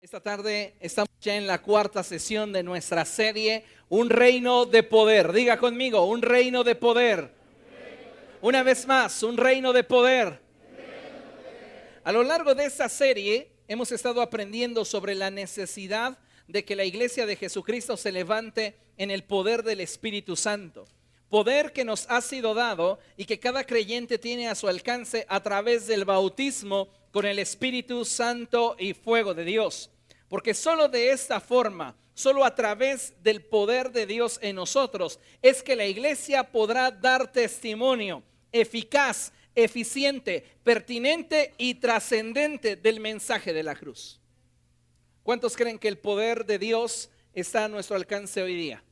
Esta tarde estamos ya en la cuarta sesión de nuestra serie, Un Reino de Poder. Diga conmigo, un reino de poder. Una vez más, un reino de poder. A lo largo de esta serie hemos estado aprendiendo sobre la necesidad de que la iglesia de Jesucristo se levante en el poder del Espíritu Santo. Poder que nos ha sido dado y que cada creyente tiene a su alcance a través del bautismo con el Espíritu Santo y fuego de Dios. Porque solo de esta forma, solo a través del poder de Dios en nosotros, es que la iglesia podrá dar testimonio eficaz, eficiente, pertinente y trascendente del mensaje de la cruz. ¿Cuántos creen que el poder de Dios está a nuestro alcance hoy día?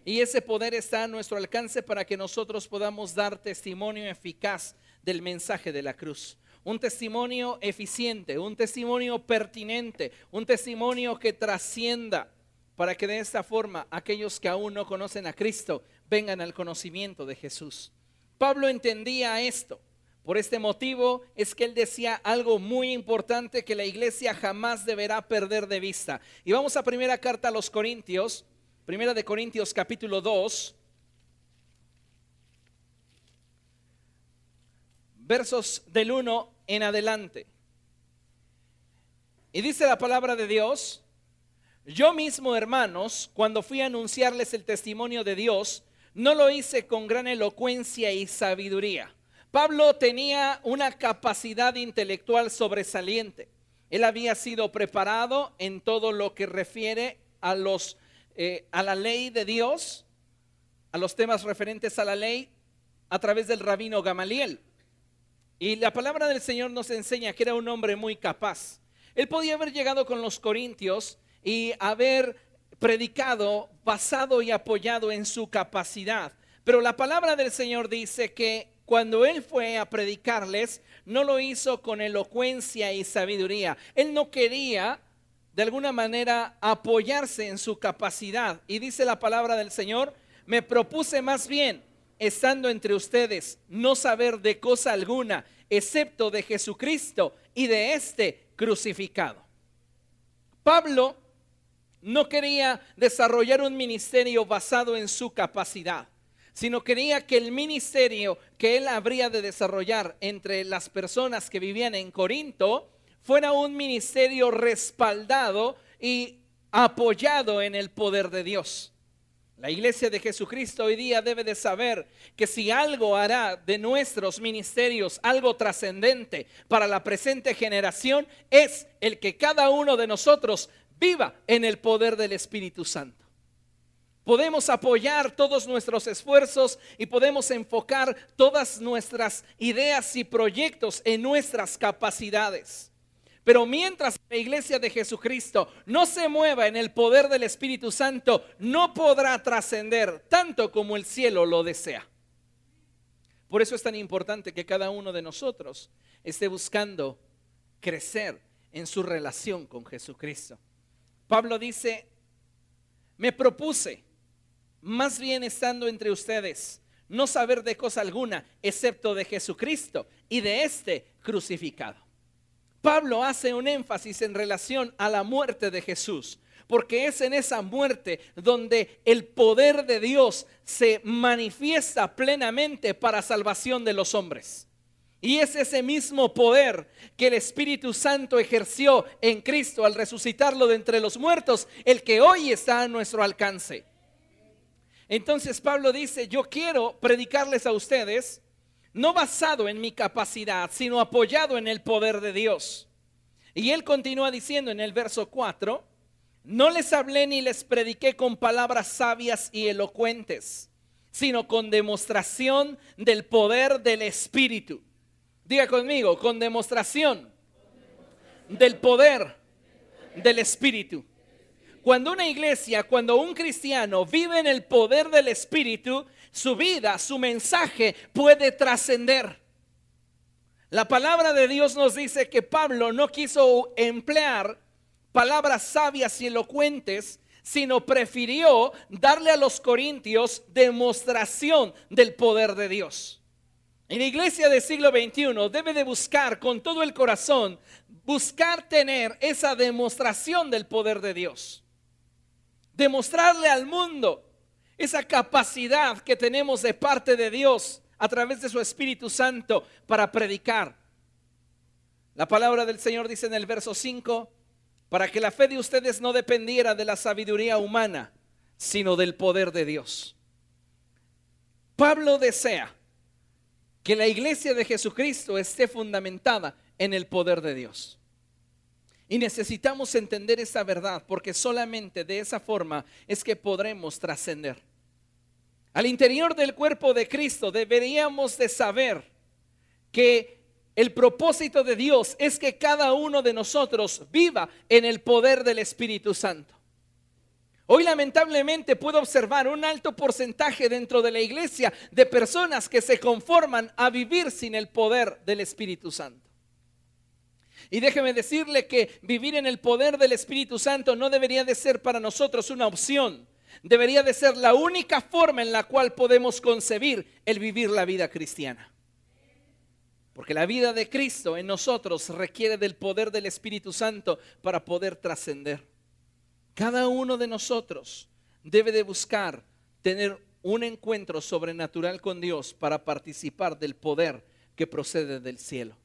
Y ese poder está a nuestro alcance para que nosotros podamos dar testimonio eficaz del mensaje de la cruz. Un testimonio eficiente, un testimonio pertinente, un testimonio que trascienda, para que de esta forma aquellos que aún no conocen a Cristo vengan al conocimiento de Jesús. Pablo entendía esto. Por este motivo es que él decía algo muy importante que la iglesia jamás deberá perder de vista. Y vamos a primera carta a los Corintios, primera de Corintios capítulo 2. Versos del 1 en adelante. Y dice la palabra de Dios: yo mismo, hermanos, cuando fui a anunciarles el testimonio de Dios, no lo hice con gran elocuencia y sabiduría. Pablo tenía una capacidad intelectual sobresaliente. Él había sido preparado en todo lo que refiere a la ley de Dios, a los temas referentes a la ley, a través del rabino Gamaliel. Y la palabra del Señor nos enseña que era un hombre muy capaz. Él podía haber llegado con los corintios y haber predicado basado y apoyado en su capacidad. Pero la palabra del Señor dice que cuando él fue a predicarles, no lo hizo con elocuencia y sabiduría. Él no quería de alguna manera apoyarse en su capacidad. Y dice la palabra del Señor: me propuse más bien, estando entre ustedes, no saber de cosa alguna, excepto de Jesucristo y de este crucificado. Pablo no quería desarrollar un ministerio basado en su capacidad, sino quería que el ministerio que él habría de desarrollar entre las personas que vivían en Corinto fuera un ministerio respaldado y apoyado en el poder de Dios. La iglesia de Jesucristo hoy día debe de saber que si algo hará de nuestros ministerios algo trascendente para la presente generación, es el que cada uno de nosotros viva en el poder del Espíritu Santo. Podemos apoyar todos nuestros esfuerzos y podemos enfocar todas nuestras ideas y proyectos en nuestras capacidades. Pero mientras la iglesia de Jesucristo no se mueva en el poder del Espíritu Santo, no podrá trascender tanto como el cielo lo desea. Por eso es tan importante que cada uno de nosotros esté buscando crecer en su relación con Jesucristo. Pablo dice: me propuse, más bien estando entre ustedes, no saber de cosa alguna, excepto de Jesucristo y de este crucificado. Pablo hace un énfasis en relación a la muerte de Jesús, porque es en esa muerte donde el poder de Dios se manifiesta plenamente para salvación de los hombres. Y es ese mismo poder que el Espíritu Santo ejerció en Cristo al resucitarlo de entre los muertos, el que hoy está a nuestro alcance. Entonces Pablo dice: yo quiero predicarles a ustedes no basado en mi capacidad, sino apoyado en el poder de Dios. Y él continúa diciendo en el verso 4: no les hablé ni les prediqué con palabras sabias y elocuentes, sino con demostración del poder del Espíritu. Diga conmigo: con demostración del poder del Espíritu. Cuando una iglesia, cuando un cristiano vive en el poder del Espíritu, su vida, su mensaje puede trascender. La palabra de Dios nos dice que Pablo no quiso emplear palabras sabias y elocuentes, sino prefirió darle a los corintios demostración del poder de Dios. En la iglesia del siglo XXI debe de buscar con todo el corazón buscar tener esa demostración del poder de Dios. Demostrarle al mundo esa capacidad que tenemos de parte de Dios a través de su Espíritu Santo para predicar. La palabra del Señor dice en el verso 5, para que la fe de ustedes no dependiera de la sabiduría humana, sino del poder de Dios. Pablo desea que la iglesia de Jesucristo esté fundamentada en el poder de Dios. Y necesitamos entender esa verdad, porque solamente de esa forma es que podremos trascender. Al interior del cuerpo de Cristo deberíamos de saber que el propósito de Dios es que cada uno de nosotros viva en el poder del Espíritu Santo. Hoy lamentablemente puedo observar un alto porcentaje dentro de la iglesia de personas que se conforman a vivir sin el poder del Espíritu Santo. Y déjeme decirle que vivir en el poder del Espíritu Santo no debería de ser para nosotros una opción. Debería de ser la única forma en la cual podemos concebir el vivir la vida cristiana. Porque la vida de Cristo en nosotros requiere del poder del Espíritu Santo para poder trascender. Cada uno de nosotros debe de buscar tener un encuentro sobrenatural con Dios para participar del poder que procede del cielo.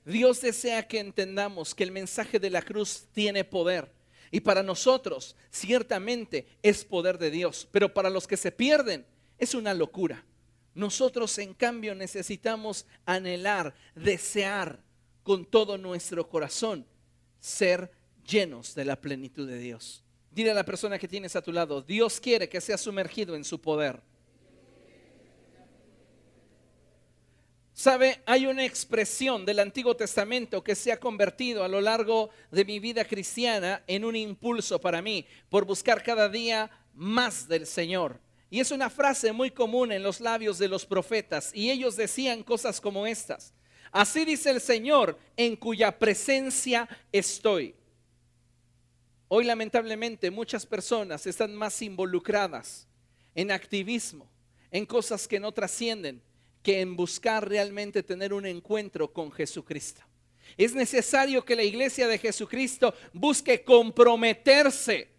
Dios desea que entendamos que el mensaje de la cruz tiene poder. Y para nosotros ciertamente es poder de Dios, pero para los que se pierden es una locura. Nosotros en cambio necesitamos anhelar, desear con todo nuestro corazón ser llenos de la plenitud de Dios. Dile a la persona que tienes a tu lado, Dios quiere que seas sumergido en su poder. ¿Sabe? Hay una expresión del Antiguo Testamento que se ha convertido a lo largo de mi vida cristiana en un impulso para mí por buscar cada día más del Señor. Y es una frase muy común en los labios de los profetas y ellos decían cosas como estas. Así dice el Señor, en cuya presencia estoy. Hoy lamentablemente muchas personas están más involucradas en activismo, en cosas que no trascienden, que en buscar realmente tener un encuentro con Jesucristo. Es necesario que la iglesia de Jesucristo busque comprometerse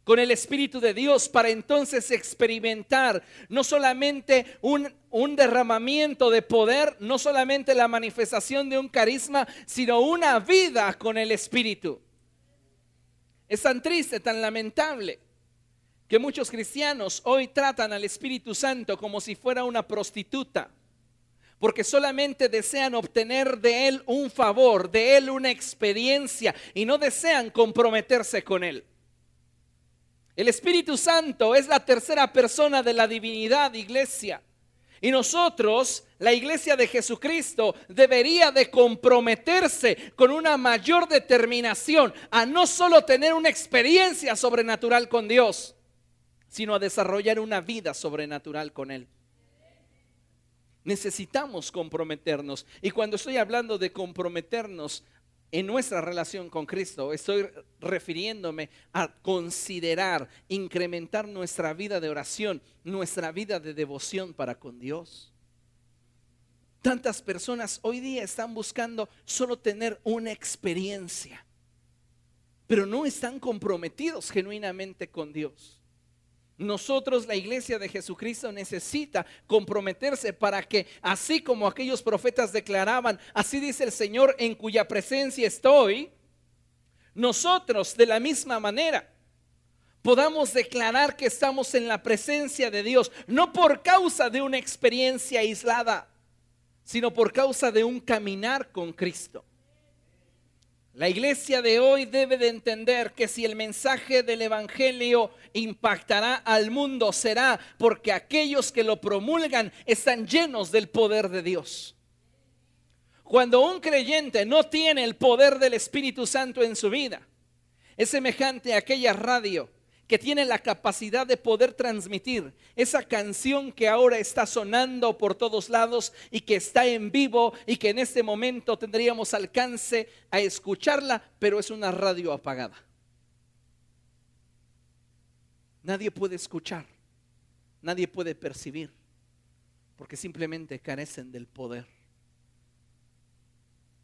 con el Espíritu de Dios para entonces experimentar no solamente un derramamiento de poder, no solamente la manifestación de un carisma, sino una vida con el Espíritu. Es tan triste, tan lamentable que muchos cristianos hoy tratan al Espíritu Santo como si fuera una prostituta, porque solamente desean obtener de Él un favor, de Él una experiencia y no desean comprometerse con Él. El Espíritu Santo es la tercera persona de la divinidad, iglesia. Y nosotros, la iglesia de Jesucristo, debería de comprometerse con una mayor determinación a no solo tener una experiencia sobrenatural con Dios, sino a desarrollar una vida sobrenatural con Él. Necesitamos comprometernos. Y cuando estoy hablando de comprometernos en nuestra relación con Cristo, estoy refiriéndome a considerar, incrementar nuestra vida de oración, nuestra vida de devoción para con Dios. Tantas personas hoy día están buscando solo tener una experiencia, pero no están comprometidos genuinamente con Dios. Nosotros, la iglesia de Jesucristo, necesita comprometerse para que, así como aquellos profetas declaraban, así dice el Señor en cuya presencia estoy, nosotros de la misma manera podamos declarar que estamos en la presencia de Dios, no por causa de una experiencia aislada, sino por causa de un caminar con Cristo. La iglesia de hoy debe de entender que si el mensaje del evangelio impactará al mundo, será porque aquellos que lo promulgan están llenos del poder de Dios. Cuando un creyente no tiene el poder del Espíritu Santo en su vida, es semejante a aquella radio que tiene la capacidad de poder transmitir esa canción que ahora está sonando por todos lados y que está en vivo y que en este momento tendríamos alcance a escucharla, pero es una radio apagada. Nadie puede escuchar, nadie puede percibir, porque simplemente carecen del poder.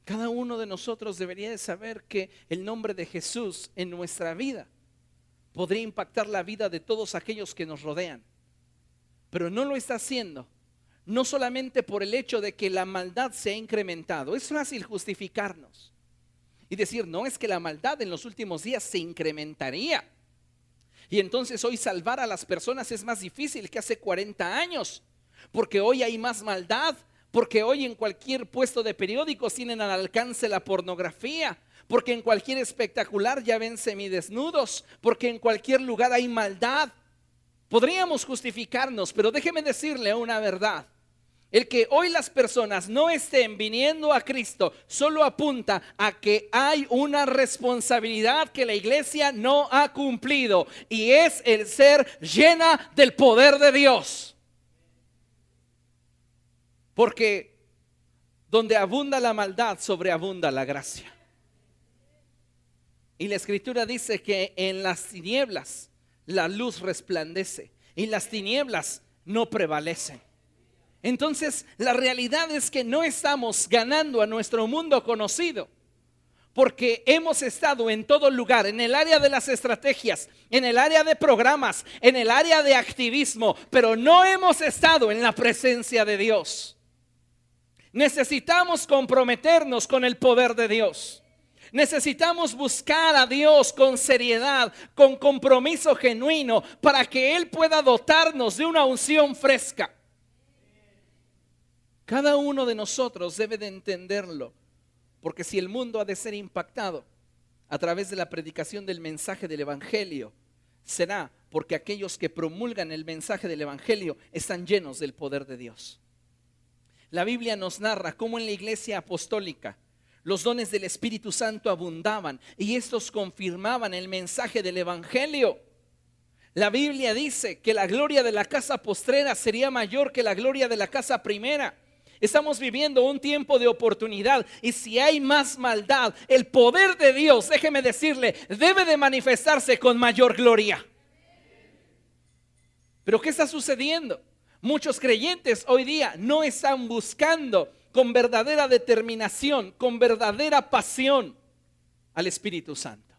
Cada uno de nosotros debería de saber que el nombre de Jesús en nuestra vida podría impactar la vida de todos aquellos que nos rodean. Pero no lo está haciendo, no solamente por el hecho de que la maldad se ha incrementado. Es fácil justificarnos y decir, no, es que la maldad en los últimos días se incrementaría. Y entonces hoy salvar a las personas es más difícil que hace 40 años, porque hoy hay más maldad. Porque hoy en cualquier puesto de periódicos tienen al alcance la pornografía. Porque en cualquier espectacular ya ven semidesnudos. Porque en cualquier lugar hay maldad. Podríamos justificarnos, pero déjeme decirle una verdad. El que hoy las personas no estén viniendo a Cristo solo apunta a que hay una responsabilidad que la iglesia no ha cumplido. Y es el ser llena del poder de Dios. Porque donde abunda la maldad, sobreabunda la gracia. Y la escritura dice que en las tinieblas la luz resplandece y las tinieblas no prevalecen. Entonces la realidad es que no estamos ganando a nuestro mundo conocido, porque hemos estado en todo lugar, en el área de las estrategias, en el área de programas, en el área de activismo, pero no hemos estado en la presencia de Dios. Necesitamos comprometernos con el poder de Dios. Necesitamos buscar a Dios con seriedad, con compromiso genuino, para que Él pueda dotarnos de una unción fresca. Cada uno de nosotros debe de entenderlo, porque si el mundo ha de ser impactado a través de la predicación del mensaje del Evangelio, será porque aquellos que promulgan el mensaje del Evangelio están llenos del poder de Dios. La Biblia nos narra cómo en la iglesia apostólica los dones del Espíritu Santo abundaban y estos confirmaban el mensaje del Evangelio. La Biblia dice que la gloria de la casa postrera sería mayor que la gloria de la casa primera. Estamos viviendo un tiempo de oportunidad y si hay más maldad, el poder de Dios, déjeme decirle, debe de manifestarse con mayor gloria. ¿Pero qué está sucediendo? Muchos creyentes hoy día no están buscando con verdadera determinación, con verdadera pasión al Espíritu Santo.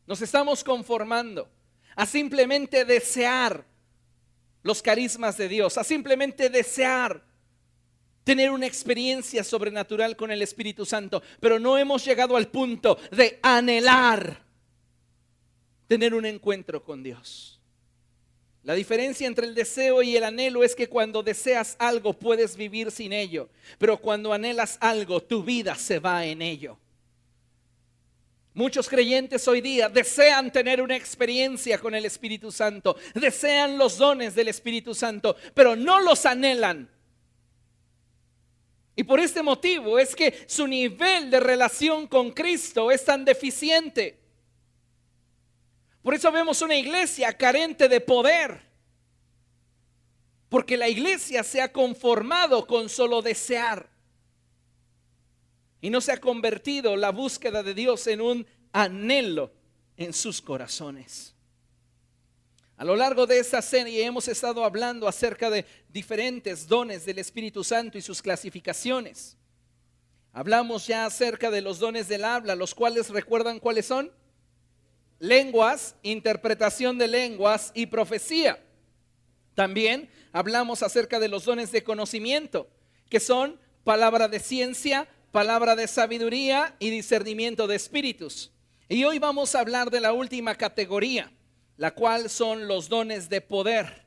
Nos estamos conformando a simplemente desear los carismas de Dios, a simplemente desear tener una experiencia sobrenatural con el Espíritu Santo, pero no hemos llegado al punto de anhelar tener un encuentro con Dios. La diferencia entre el deseo y el anhelo es que cuando deseas algo puedes vivir sin ello, pero cuando anhelas algo tu vida se va en ello. Muchos creyentes hoy día desean tener una experiencia con el Espíritu Santo, desean los dones del Espíritu Santo, pero no los anhelan. Y por este motivo es que su nivel de relación con Cristo es tan deficiente. Por eso vemos una iglesia carente de poder, porque la iglesia se ha conformado con solo desear y no se ha convertido la búsqueda de Dios en un anhelo en sus corazones. A lo largo de esta serie hemos estado hablando acerca de diferentes dones del Espíritu Santo y sus clasificaciones. Hablamos ya acerca de los dones del habla, los cuales ¿recuerdan cuáles son? Lenguas, interpretación de lenguas y profecía. También hablamos acerca de los dones de conocimiento, que son palabra de ciencia, palabra de sabiduría y discernimiento de espíritus. Y hoy vamos a hablar de la última categoría, la cual son los dones de poder.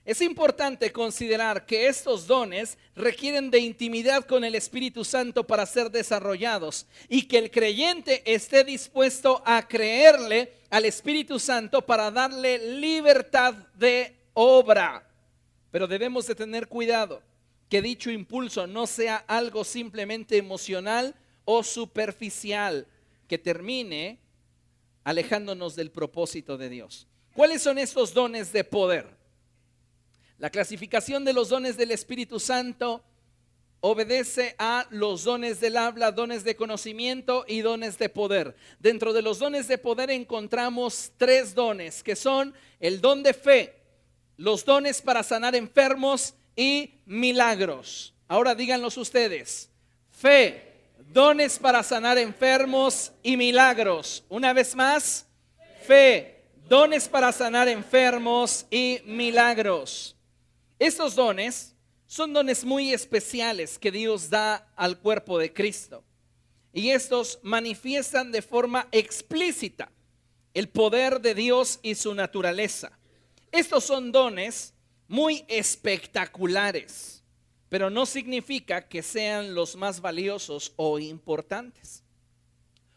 Es importante considerar que estos dones requieren de intimidad con el Espíritu Santo para ser desarrollados y que el creyente esté dispuesto a creerle al Espíritu Santo para darle libertad de obra. Pero debemos de tener cuidado que dicho impulso no sea algo simplemente emocional o superficial que termine alejándonos del propósito de Dios. ¿Cuáles son estos dones de poder? La clasificación de los dones del Espíritu Santo obedece a los dones del habla, dones de conocimiento y dones de poder. Dentro de los dones de poder encontramos 3 dones, que son el don de fe, los dones para sanar enfermos y milagros. Ahora díganlos ustedes: fe. Dones para sanar enfermos y milagros. Una vez más, fe. Dones para sanar enfermos y milagros. Estos dones son dones muy especiales que Dios da al cuerpo de Cristo. Y estos manifiestan de forma explícita el poder de Dios y su naturaleza. Estos son dones muy espectaculares, pero no significa que sean los más valiosos o importantes.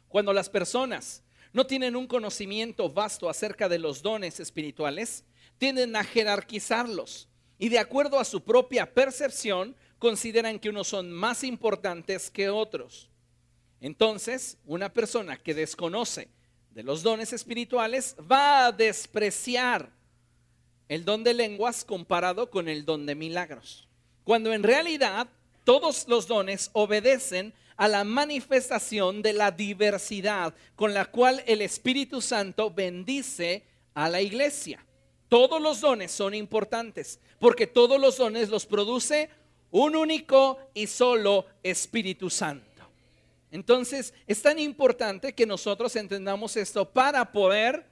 Cuando las personas no tienen un conocimiento vasto acerca de los dones espirituales, tienden a jerarquizarlos y de acuerdo a su propia percepción consideran que unos son más importantes que otros. Entonces, una persona que desconoce de los dones espirituales va a despreciar el don de lenguas comparado con el don de milagros, cuando en realidad todos los dones obedecen a la manifestación de la diversidad con la cual el Espíritu Santo bendice a la iglesia. Todos los dones son importantes porque todos los dones los produce un único y solo Espíritu Santo. Entonces es tan importante que nosotros entendamos esto para poder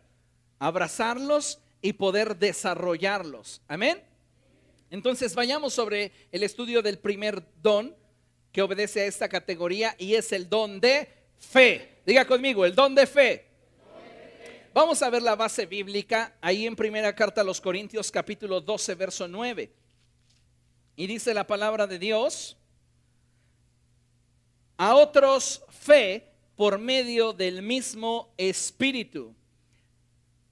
abrazarlos y poder desarrollarlos. Amén. Entonces vayamos sobre el estudio del primer don que obedece a esta categoría y es el don de fe. Diga conmigo, el don de fe. Vamos a ver la base bíblica ahí en primera carta a los Corintios capítulo 12 verso 9. Y dice la palabra de Dios: a otros fe por medio del mismo Espíritu.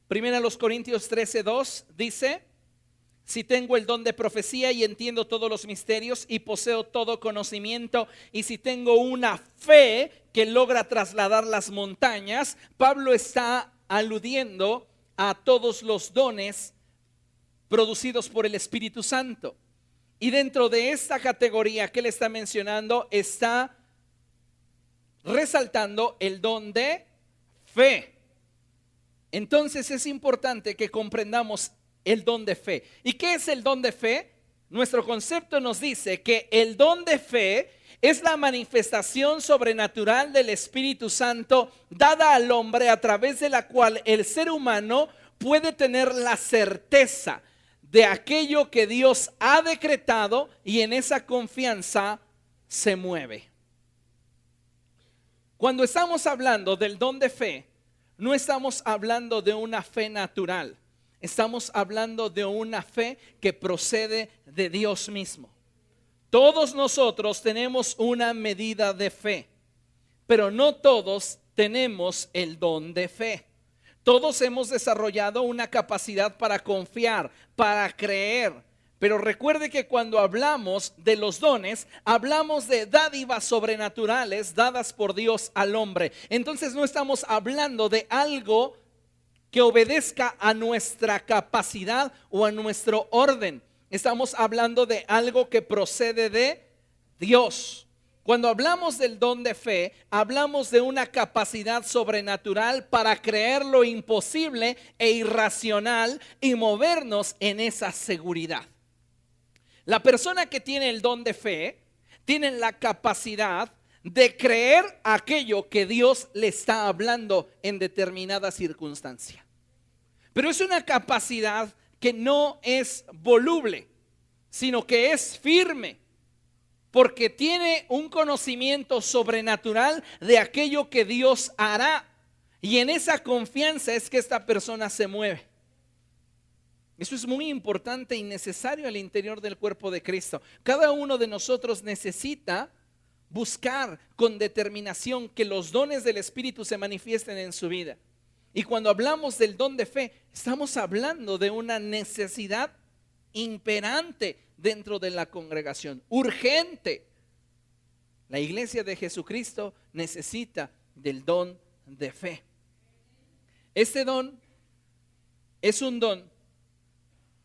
Primera los Corintios 13:2 dice: si tengo el don de profecía y entiendo todos los misterios y poseo todo conocimiento, y si tengo una fe que logra trasladar las montañas. Pablo está aludiendo a todos los dones producidos por el Espíritu Santo. Y dentro de esta categoría que él está mencionando, está resaltando el don de fe. Entonces es importante que comprendamos el don de fe. ¿Y qué es el don de fe? Nuestro concepto nos dice que el don de fe es la manifestación sobrenatural del Espíritu Santo dada al hombre, a través de la cual el ser humano puede tener la certeza de aquello que Dios ha decretado y en esa confianza se mueve. Cuando estamos hablando del don de fe, no estamos hablando de una fe natural. Estamos hablando de una fe que procede de Dios mismo. Todos nosotros tenemos una medida de fe, pero no todos tenemos el don de fe. Todos hemos desarrollado una capacidad para confiar, para creer. Pero recuerde que cuando hablamos de los dones, hablamos de dádivas sobrenaturales dadas por Dios al hombre. Entonces no estamos hablando de algo que obedezca a nuestra capacidad o a nuestro orden. Estamos hablando de algo que procede de Dios. Cuando hablamos del don de fe, hablamos de una capacidad sobrenatural para creer lo imposible e irracional y movernos en esa seguridad. La persona que tiene el don de fe tiene la capacidad de creer aquello que Dios le está hablando en determinada circunstancia. Pero es una capacidad que no es voluble, sino que es firme, porque tiene un conocimiento sobrenatural de aquello que Dios hará. Y en esa confianza es que esta persona se mueve. Eso es muy importante y necesario al interior del cuerpo de Cristo. Cada uno de nosotros necesita buscar con determinación que los dones del Espíritu se manifiesten en su vida. Y cuando hablamos del don de fe, estamos hablando de una necesidad imperante dentro de la congregación, urgente. La iglesia de Jesucristo necesita del don de fe. Este don es un don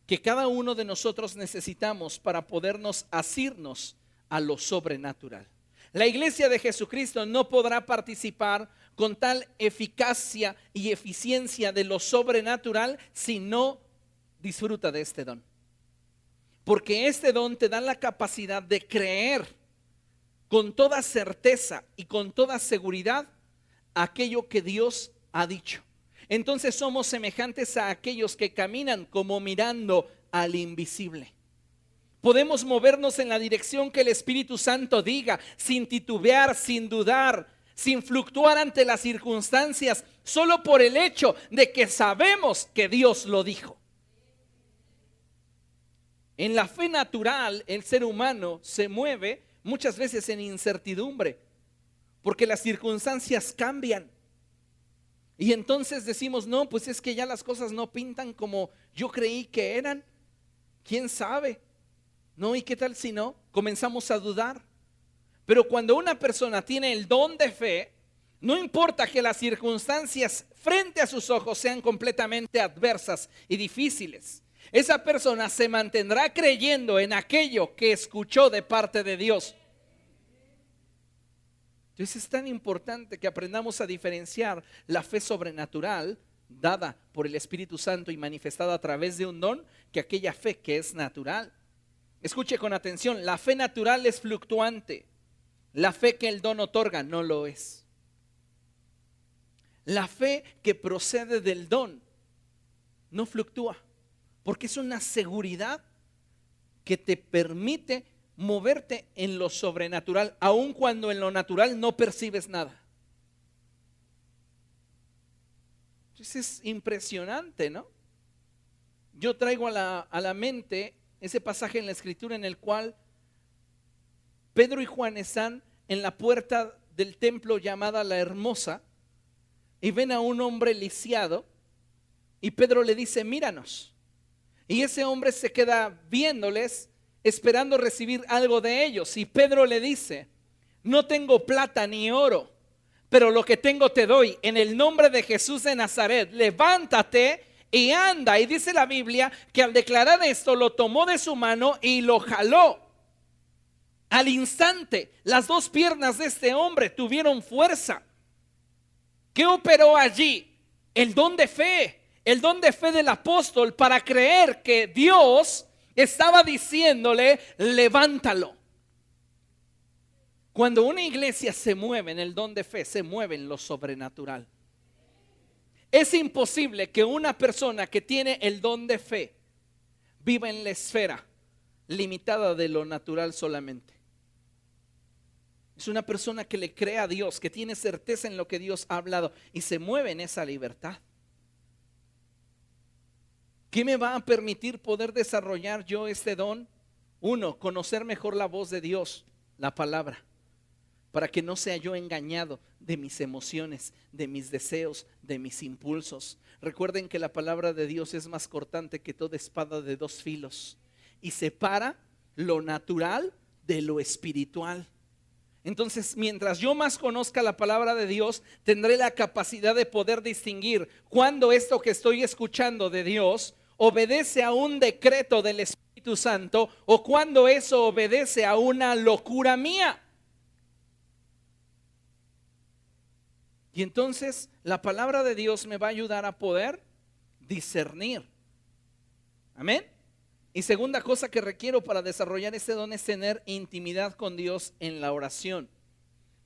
que cada uno de nosotros necesitamos para podernos asirnos a lo sobrenatural. La iglesia de Jesucristo no podrá participar con tal eficacia y eficiencia de lo sobrenatural si no disfruta de este don. Porque este don te da la capacidad de creer con toda certeza y con toda seguridad aquello que Dios ha dicho. Entonces somos semejantes a aquellos que caminan como mirando al invisible. Podemos movernos en la dirección que el Espíritu Santo diga, sin titubear, sin dudar, sin fluctuar ante las circunstancias, solo por el hecho de que sabemos que Dios lo dijo. En la fe natural, el ser humano se mueve muchas veces en incertidumbre, porque las circunstancias cambian. Y entonces decimos, no, pues es que ya las cosas no pintan como yo creí que eran. ¿Quién sabe? No, ¿y qué tal si no? Comenzamos a dudar. Pero cuando una persona tiene el don de fe, no importa que las circunstancias frente a sus ojos sean completamente adversas y difíciles, esa persona se mantendrá creyendo en aquello que escuchó de parte de Dios. Entonces es tan importante que aprendamos a diferenciar la fe sobrenatural dada por el Espíritu Santo y manifestada a través de un don, que aquella fe que es natural. Escuche con atención, la fe natural es fluctuante. La fe que el don otorga no lo es. La fe que procede del don no fluctúa, porque es una seguridad que te permite moverte en lo sobrenatural, aun cuando en lo natural no percibes nada. Entonces es impresionante, ¿no? Yo traigo a la mente ese pasaje en la Escritura en el cual Pedro y Juan están en la puerta del templo llamada La Hermosa y ven a un hombre lisiado y Pedro le dice, míranos. Y ese hombre se queda viéndoles, esperando recibir algo de ellos. Y Pedro le dice, no tengo plata ni oro, pero lo que tengo te doy. En el nombre de Jesús de Nazaret, levántate y anda. Y dice la Biblia que al declarar esto, lo tomó de su mano y lo jaló. Al instante, las dos piernas de este hombre tuvieron fuerza. ¿Qué operó allí? El don de fe. El don de fe del apóstol para creer que Dios estaba diciéndole, levántalo. Cuando una iglesia se mueve en el don de fe, se mueve en lo sobrenatural. Es imposible que una persona que tiene el don de fe viva en la esfera limitada de lo natural solamente. Es una persona que le cree a Dios, que tiene certeza en lo que Dios ha hablado y se mueve en esa libertad. ¿Qué me va a permitir poder desarrollar yo este don? Uno, conocer mejor la voz de Dios, la palabra, para que no sea yo engañado de mis emociones, de mis deseos, de mis impulsos. Recuerden que la palabra de Dios es más cortante que toda espada de dos filos y separa lo natural de lo espiritual. Entonces, mientras yo más conozca la palabra de Dios, tendré la capacidad de poder distinguir cuando esto que estoy escuchando de Dios obedece a un decreto del Espíritu Santo o cuando eso obedece a una locura mía. Y entonces la palabra de Dios me va a ayudar a poder discernir. Amén. Y segunda cosa que requiero para desarrollar este don es tener intimidad con Dios en la oración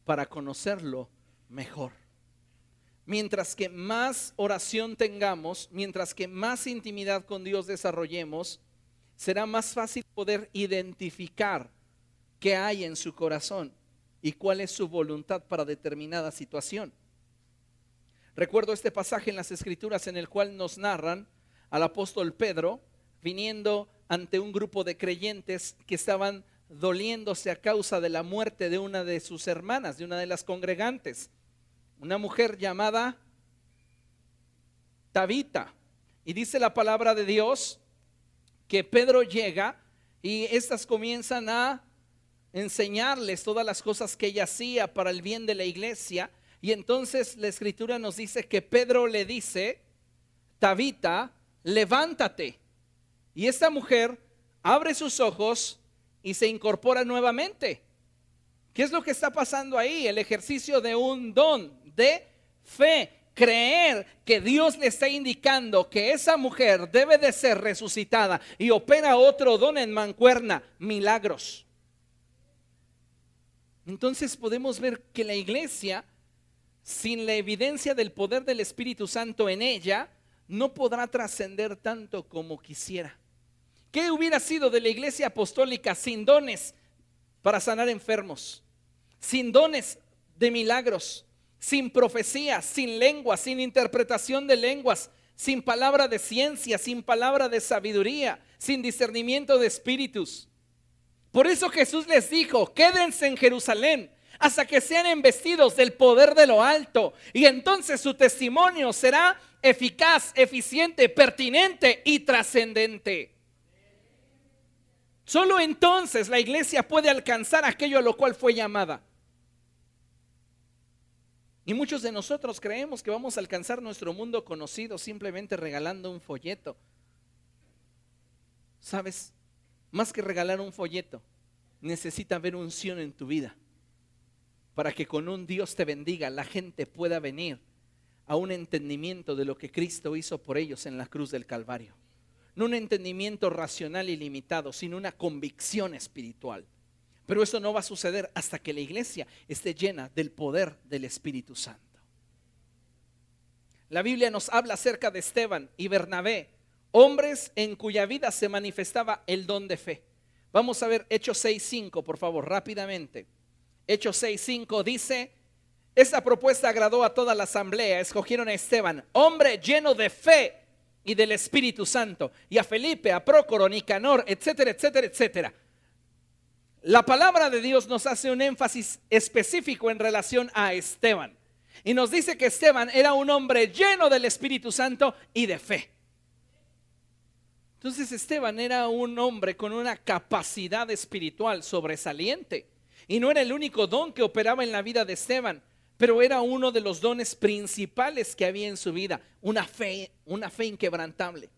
para conocerlo mejor. Mientras que más oración tengamos, mientras que más intimidad con Dios desarrollemos, será más fácil poder identificar qué hay en su corazón y cuál es su voluntad para determinada situación. Recuerdo este pasaje en las Escrituras en el cual nos narran al apóstol Pedro viniendo ante un grupo de creyentes que estaban doliéndose a causa de la muerte de una de sus hermanas, de una de las congregantes, una mujer llamada Tabita. Y dice la palabra de Dios que Pedro llega y estas comienzan a enseñarles todas las cosas que ella hacía para el bien de la iglesia. Y entonces la Escritura nos dice que Pedro le dice, Tabita, levántate. Y esta mujer abre sus ojos y se incorpora nuevamente. ¿Qué es lo que está pasando ahí? El ejercicio de un don de fe. Creer que Dios le está indicando que esa mujer debe de ser resucitada y opera otro don en mancuerna, milagros. Entonces podemos ver que la iglesia, sin la evidencia del poder del Espíritu Santo en ella, no podrá trascender tanto como quisiera. ¿Qué hubiera sido de la iglesia apostólica sin dones para sanar enfermos? Sin dones de milagros, sin profecías, sin lenguas, sin interpretación de lenguas, sin palabra de ciencia, sin palabra de sabiduría, sin discernimiento de espíritus. Por eso Jesús les dijo: quédense en Jerusalén hasta que sean embestidos del poder de lo alto, y entonces su testimonio será eficaz, eficiente, pertinente y trascendente. Solo entonces la iglesia puede alcanzar aquello a lo cual fue llamada. Y muchos de nosotros creemos que vamos a alcanzar nuestro mundo conocido simplemente regalando un folleto. ¿Sabes? Más que regalar un folleto, necesita haber unción en tu vida para que con un Dios te bendiga, la gente pueda venir a un entendimiento de lo que Cristo hizo por ellos en la cruz del Calvario. No un entendimiento racional y limitado, sino una convicción espiritual. Pero eso no va a suceder hasta que la iglesia esté llena del poder del Espíritu Santo. La Biblia nos habla acerca de Esteban y Bernabé, hombres en cuya vida se manifestaba el don de fe. Vamos a ver Hechos 6:5, por favor, rápidamente. Hechos 6:5 dice: esta propuesta agradó a toda la asamblea. Escogieron a Esteban, hombre lleno de fe y del Espíritu Santo, y a Felipe, a Prócoro, Nicanor, etcétera, etcétera, etcétera. La palabra de Dios nos hace un énfasis específico en relación a Esteban, y nos dice que Esteban era un hombre lleno del Espíritu Santo y de fe. Entonces Esteban era un hombre con una capacidad espiritual sobresaliente, y no era el único don que operaba en la vida de Esteban, pero era uno de los dones principales que había en su vida: una fe inquebrantable,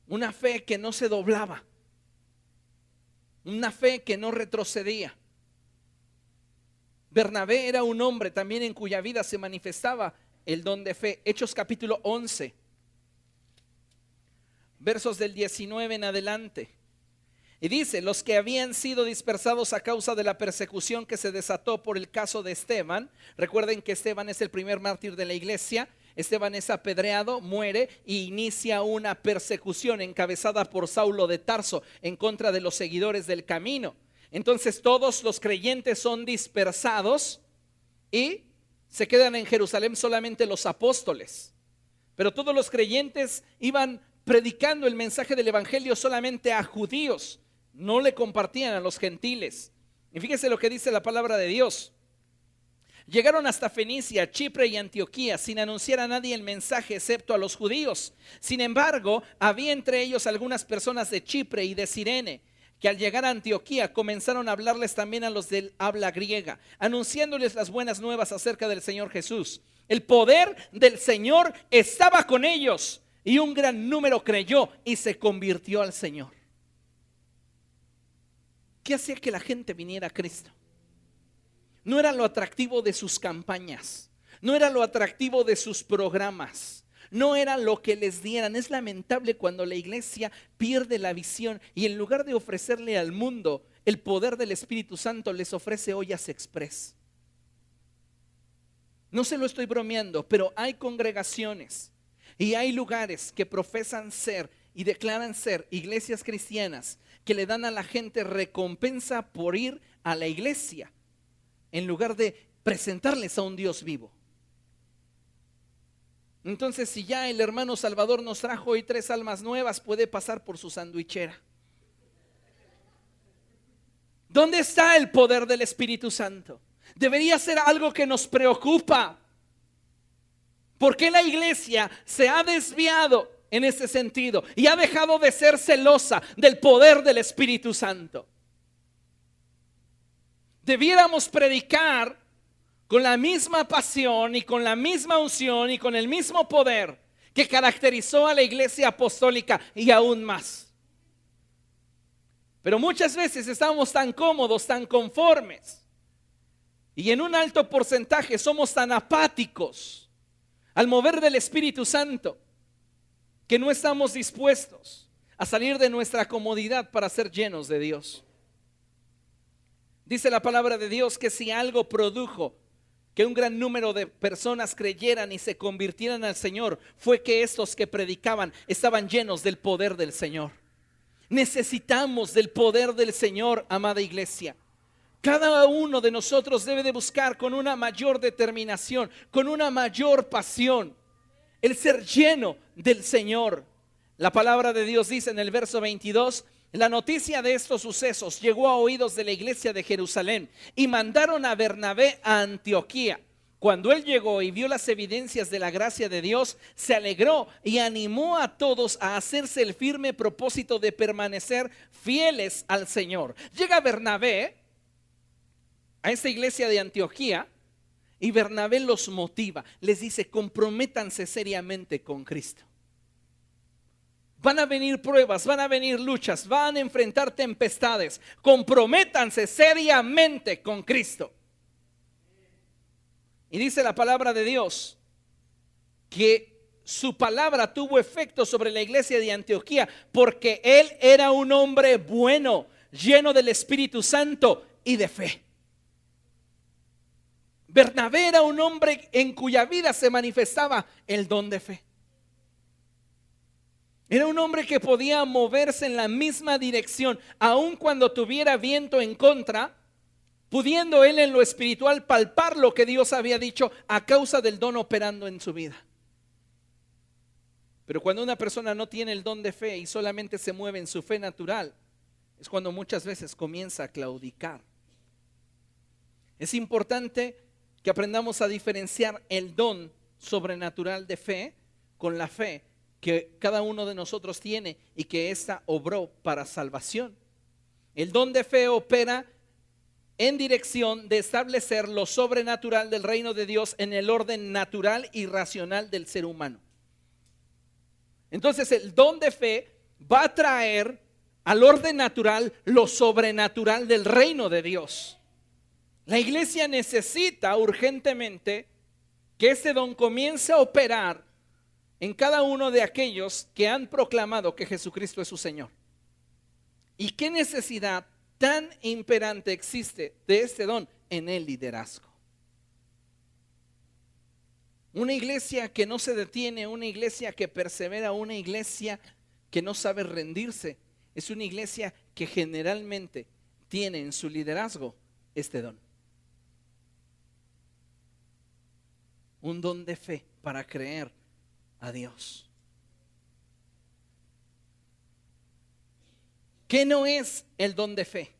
una fe que no se doblaba, una fe que no retrocedía. Bernabé era un hombre también en cuya vida se manifestaba el don de fe. Hechos capítulo 11, versos del 19 en adelante. Y dice: los que habían sido dispersados a causa de la persecución que se desató por el caso de Esteban. Recuerden que Esteban es el primer mártir de la iglesia. Esteban es apedreado, muere y inicia una persecución encabezada por Saulo de Tarso en contra de los seguidores del camino. Entonces todos los creyentes son dispersados y se quedan en Jerusalén solamente los apóstoles. Pero todos los creyentes iban predicando el mensaje del evangelio solamente a judíos, no le compartían a los gentiles. Y fíjese lo que dice la palabra de Dios: llegaron hasta Fenicia, Chipre y Antioquía sin anunciar a nadie el mensaje excepto a los judíos. Sin embargo, había entre ellos algunas personas de Chipre y de Cirene, que al llegar a Antioquía comenzaron a hablarles también a los del habla griega, anunciándoles las buenas nuevas acerca del Señor Jesús. El poder del Señor estaba con ellos, y un gran número creyó y se convirtió al Señor. ¿Qué hacía que la gente viniera a Cristo? No era lo atractivo de sus campañas, no era lo atractivo de sus programas, no era lo que les dieran. Es lamentable cuando la iglesia pierde la visión y en lugar de ofrecerle al mundo el poder del Espíritu Santo, les ofrece ollas express. No se lo estoy bromeando, pero hay congregaciones y hay lugares que profesan ser y declaran ser iglesias cristianas, que le dan a la gente recompensa por ir a la iglesia, en lugar de presentarles a un Dios vivo. Entonces, si ya el hermano Salvador nos trajo hoy 3 almas nuevas, puede pasar por su sandwichera. ¿Dónde está el poder del Espíritu Santo? Debería ser algo que nos preocupa. ¿Por qué la iglesia se ha desviado en ese sentido y ha dejado de ser celosa del poder del Espíritu Santo? Debiéramos predicar con la misma pasión y con la misma unción y con el mismo poder que caracterizó a la iglesia apostólica y aún más. Pero muchas veces estamos tan cómodos, tan conformes, y en un alto porcentaje somos tan apáticos al mover del Espíritu Santo que no estamos dispuestos a salir de nuestra comodidad para ser llenos de Dios. Dice la palabra de Dios que si algo produjo que un gran número de personas creyeran y se convirtieran al Señor, fue que estos que predicaban estaban llenos del poder del Señor. Necesitamos del poder del Señor, amada iglesia. Cada uno de nosotros debe de buscar con una mayor determinación, con una mayor pasión, el ser lleno del Señor. La palabra de Dios dice en el verso 22: la noticia de estos sucesos llegó a oídos de la iglesia de Jerusalén y mandaron a Bernabé a Antioquía. Cuando él llegó y vio las evidencias de la gracia de Dios, se alegró y animó a todos a hacerse el firme propósito de permanecer fieles al Señor. Llega Bernabé a esta iglesia de Antioquía y Bernabé los motiva, les dice: comprométanse seriamente con Cristo. Van a venir pruebas, van a venir luchas, van a enfrentar tempestades. Comprométanse seriamente con Cristo. Y dice la palabra de Dios que su palabra tuvo efecto sobre la iglesia de Antioquía, porque él era un hombre bueno, lleno del Espíritu Santo y de fe. Bernabé era un hombre en cuya vida se manifestaba el don de fe. Era un hombre que podía moverse en la misma dirección, aun cuando tuviera viento en contra, pudiendo él en lo espiritual palpar lo que Dios había dicho a causa del don operando en su vida. Pero cuando una persona no tiene el don de fe y solamente se mueve en su fe natural, es cuando muchas veces comienza a claudicar. Es importante que aprendamos a diferenciar el don sobrenatural de fe con la fe que cada uno de nosotros tiene y que ésta obró para salvación. El don de fe opera en dirección de establecer lo sobrenatural del reino de Dios en el orden natural y racional del ser humano. Entonces el don de fe va a traer al orden natural lo sobrenatural del reino de Dios. La iglesia necesita urgentemente que este don comience a operar en cada uno de aquellos que han proclamado que Jesucristo es su Señor. ¿Y qué necesidad tan imperante existe de este don en el liderazgo? Una iglesia que no se detiene, una iglesia que persevera, una iglesia que no sabe rendirse, es una iglesia que generalmente tiene en su liderazgo este don. Un don de fe para creer a Dios. ¿Qué no es el don de fe?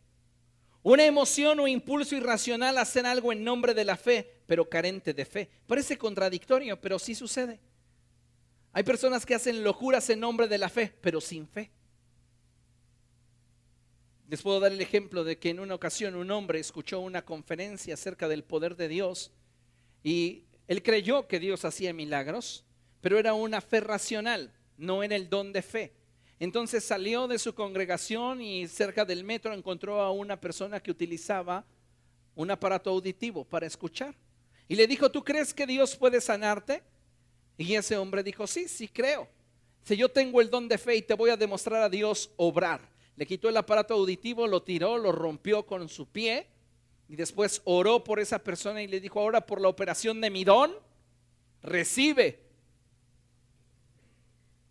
Una emoción o impulso irracional a hacer algo en nombre de la fe, pero carente de fe. Parece contradictorio, pero sí sucede. Hay personas que hacen locuras en nombre de la fe, pero sin fe. Les puedo dar el ejemplo de que en una ocasión un hombre escuchó una conferencia acerca del poder de Dios y él creyó que Dios hacía milagros, pero era una fe racional, no era el don de fe. Entonces salió de su congregación y cerca del metro encontró a una persona que utilizaba un aparato auditivo para escuchar. Y le dijo: ¿tú crees que Dios puede sanarte? Y ese hombre dijo: sí, sí creo. Si yo tengo el don de fe y te voy a demostrar a Dios obrar. Le quitó el aparato auditivo, lo tiró, lo rompió con su pie y después oró por esa persona y le dijo: ahora por la operación de mi don, recibe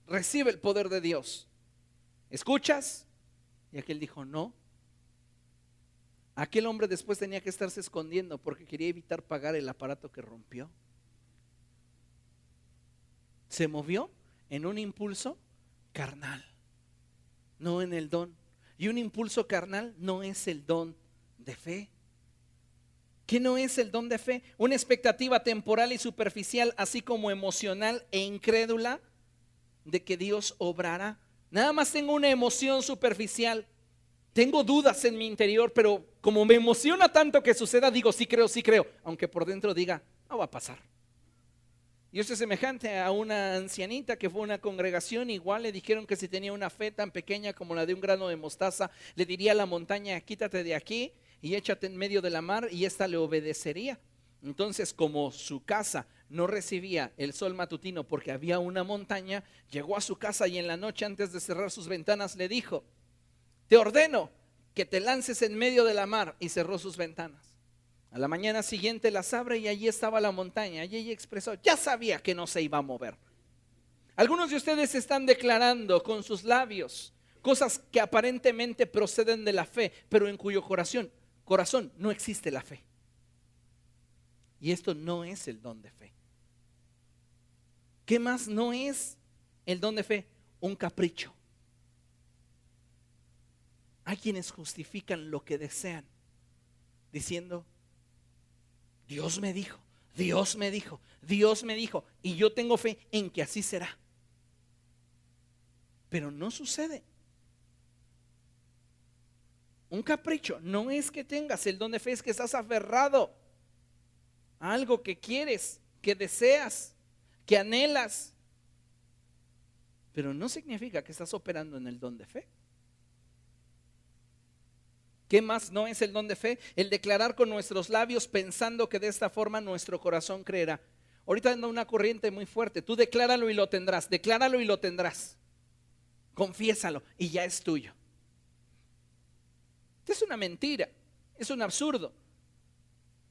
el poder de Dios. ¿Escuchas? Y aquel dijo: no. Aquel hombre después tenía que estarse escondiendo porque quería evitar pagar el aparato que rompió. Se movió en un impulso carnal, no en el don. Y un impulso carnal no es el don de fe. ¿Qué no es el don de fe? Una expectativa temporal y superficial, así como emocional e incrédula de que Dios obrará. Nada más tengo una emoción superficial, tengo dudas en mi interior, pero como me emociona tanto que suceda, digo: sí creo, aunque por dentro diga: no va a pasar. Y esto es semejante a una ancianita que fue a una congregación. Igual le dijeron que si tenía una fe tan pequeña como la de un grano de mostaza, le diría a la montaña: quítate de aquí y échate en medio de la mar, y ésta le obedecería. Entonces, como su casa no recibía el sol matutino porque había una montaña, llegó a su casa y en la noche, antes de cerrar sus ventanas, le dijo: te ordeno que te lances en medio de la mar, y cerró sus ventanas. A la mañana siguiente las abre y allí estaba la montaña, y ella expresó, ya sabía que no se iba a mover. Algunos de ustedes están declarando con sus labios cosas que aparentemente proceden de la fe, pero en cuyo corazón no existe la fe. Y esto no es el don de fe. ¿Qué más no es el don de fe? Un capricho. Hay quienes justifican lo que desean diciendo, Dios me dijo, Dios me dijo, Dios me dijo, y yo tengo fe en que así será. Pero no sucede. Un capricho no es que tengas el don de fe, es que estás aferrado a algo que quieres, que deseas, que anhelas. Pero no significa que estás operando en el don de fe. ¿Qué más no es el don de fe? El declarar con nuestros labios pensando que de esta forma nuestro corazón creerá. Ahorita anda una corriente muy fuerte. Tú decláralo y lo tendrás. Decláralo y lo tendrás. Confiésalo y ya es tuyo. Es una mentira, es un absurdo.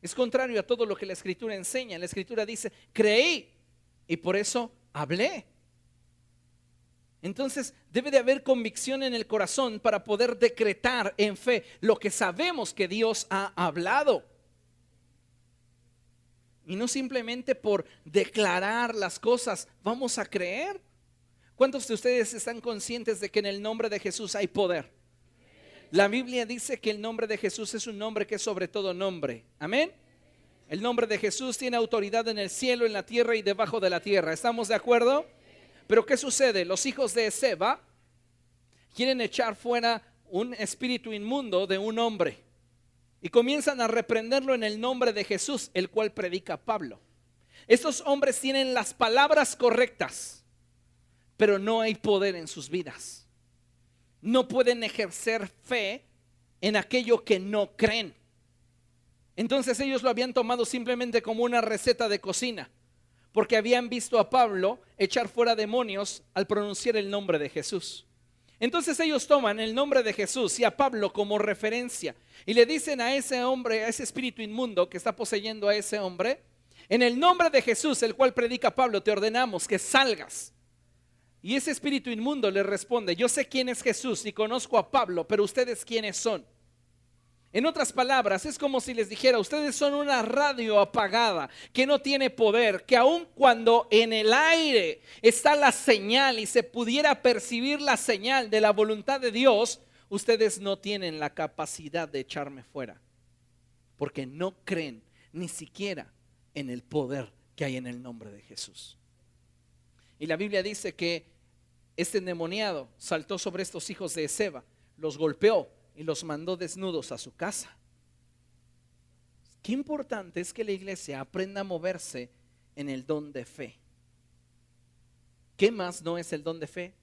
Es contrario a todo lo que la Escritura enseña. La Escritura dice, creí y por eso hablé. Entonces debe de haber convicción en el corazón para poder decretar en fe lo que sabemos que Dios ha hablado. Y no simplemente por declarar las cosas vamos a creer. ¿Cuántos de ustedes están conscientes de que en el nombre de Jesús hay poder? La Biblia dice que el nombre de Jesús es un nombre que es sobre todo nombre. Amén. El nombre de Jesús tiene autoridad en el cielo, en la tierra y debajo de la tierra. ¿Estamos de acuerdo? Pero ¿qué sucede? Los hijos de Ezeba quieren echar fuera un espíritu inmundo de un hombre y comienzan a reprenderlo en el nombre de Jesús, el cual predica Pablo. Estos hombres tienen las palabras correctas, pero no hay poder en sus vidas. No pueden ejercer fe en aquello que no creen. Entonces ellos lo habían tomado simplemente como una receta de cocina, porque habían visto a Pablo echar fuera demonios al pronunciar el nombre de Jesús. Entonces ellos toman el nombre de Jesús y a Pablo como referencia y le dicen a ese hombre, a ese espíritu inmundo que está poseyendo a ese hombre, en el nombre de Jesús, el cual predica Pablo, te ordenamos que salgas. Y ese espíritu inmundo le responde, yo sé quién es Jesús y conozco a Pablo, pero ustedes quiénes son. En otras palabras, es como si les dijera, ustedes son una radio apagada que no tiene poder, que aun cuando en el aire está la señal y se pudiera percibir la señal de la voluntad de Dios, ustedes no tienen la capacidad de echarme fuera, porque no creen ni siquiera en el poder que hay en el nombre de Jesús. Y la Biblia dice que este endemoniado saltó sobre estos hijos de Ezeba, los golpeó y los mandó desnudos a su casa. Qué importante es que la iglesia aprenda a moverse en el don de fe. ¿Qué más no es el don de fe?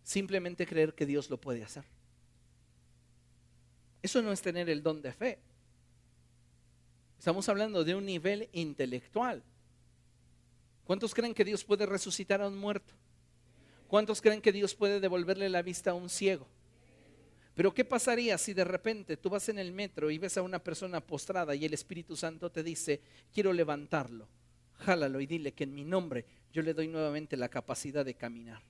Simplemente creer que Dios lo puede hacer. Eso no es tener el don de fe. Estamos hablando de un nivel intelectual. ¿Cuántos creen que Dios puede resucitar a un muerto? ¿Cuántos creen que Dios puede devolverle la vista a un ciego? Pero ¿qué pasaría si de repente tú vas en el metro y ves a una persona postrada y el Espíritu Santo te dice, quiero levantarlo, jálalo y dile que en mi nombre yo le doy nuevamente la capacidad de caminar?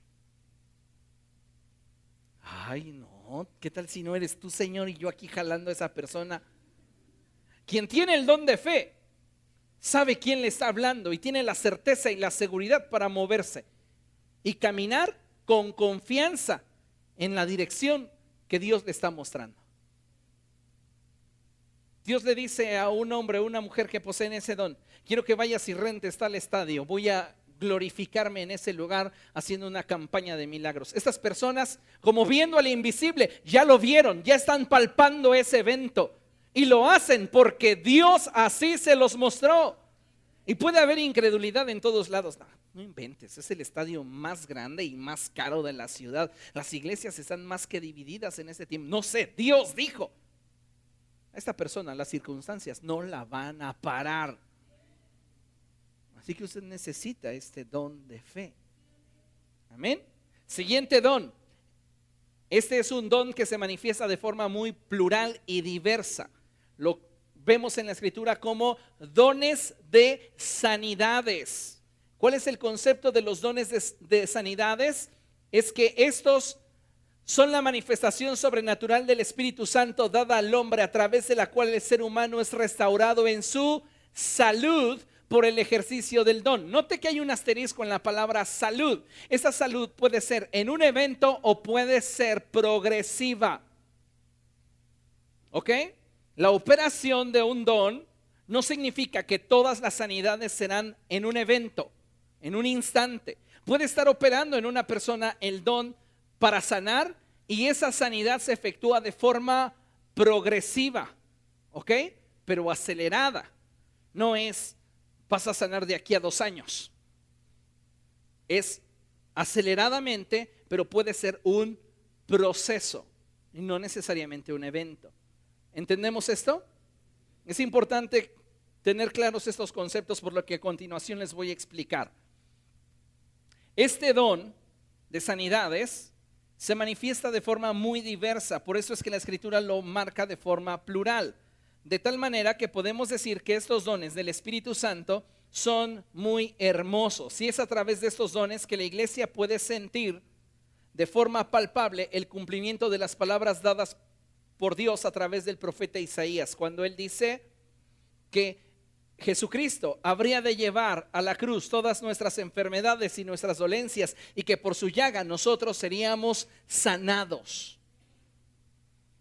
Ay, no, ¿qué tal si no eres tú, Señor, y yo aquí jalando a esa persona? Quien tiene el don de fe sabe quién le está hablando y tiene la certeza y la seguridad para moverse y caminar con confianza en la dirección que Dios le está mostrando. Dios le dice a un hombre o una mujer que poseen ese don, quiero que vayas y rentes tal estadio, voy a glorificarme en ese lugar haciendo una campaña de milagros. Estas personas, como viendo al invisible, ya lo vieron, ya están palpando ese evento y lo hacen porque Dios así se los mostró. Y puede haber incredulidad en todos lados. No inventes, es el estadio más grande y más caro de la ciudad. Las iglesias están más que divididas en este tiempo. No sé, Dios dijo. A esta persona las circunstancias no la van a parar. Así que usted necesita este don de fe. Amén. Siguiente don, Este es un don que se manifiesta de forma muy plural y diversa. Lo vemos en la Escritura como dones de sanidades. ¿Cuál es el concepto de los dones de sanidades? Es que estos son la manifestación sobrenatural del Espíritu Santo dada al hombre, a través de la cual el ser humano es restaurado en su salud por el ejercicio del don. Note que hay un asterisco en la palabra salud. Esa salud puede ser en un evento o puede ser progresiva. ¿Ok? La operación de un don no significa que todas las sanidades serán en un evento, en un instante. Puede estar operando en una persona el don para sanar y esa sanidad se efectúa de forma progresiva, ¿ok? Pero acelerada. No es, vas a sanar de aquí a 2 años. Es aceleradamente, pero puede ser un proceso y no necesariamente un evento. ¿Entendemos esto? Es importante tener claros estos conceptos, por lo que a continuación les voy a explicar. Este don de sanidades se manifiesta de forma muy diversa, por eso es que la Escritura lo marca de forma plural, de tal manera que podemos decir que estos dones del Espíritu Santo son muy hermosos, y es a través de estos dones que la iglesia puede sentir de forma palpable el cumplimiento de las palabras dadas por Dios a través del profeta Isaías, cuando él dice que Jesucristo habría de llevar a la cruz todas nuestras enfermedades y nuestras dolencias, y que por su llaga nosotros seríamos sanados.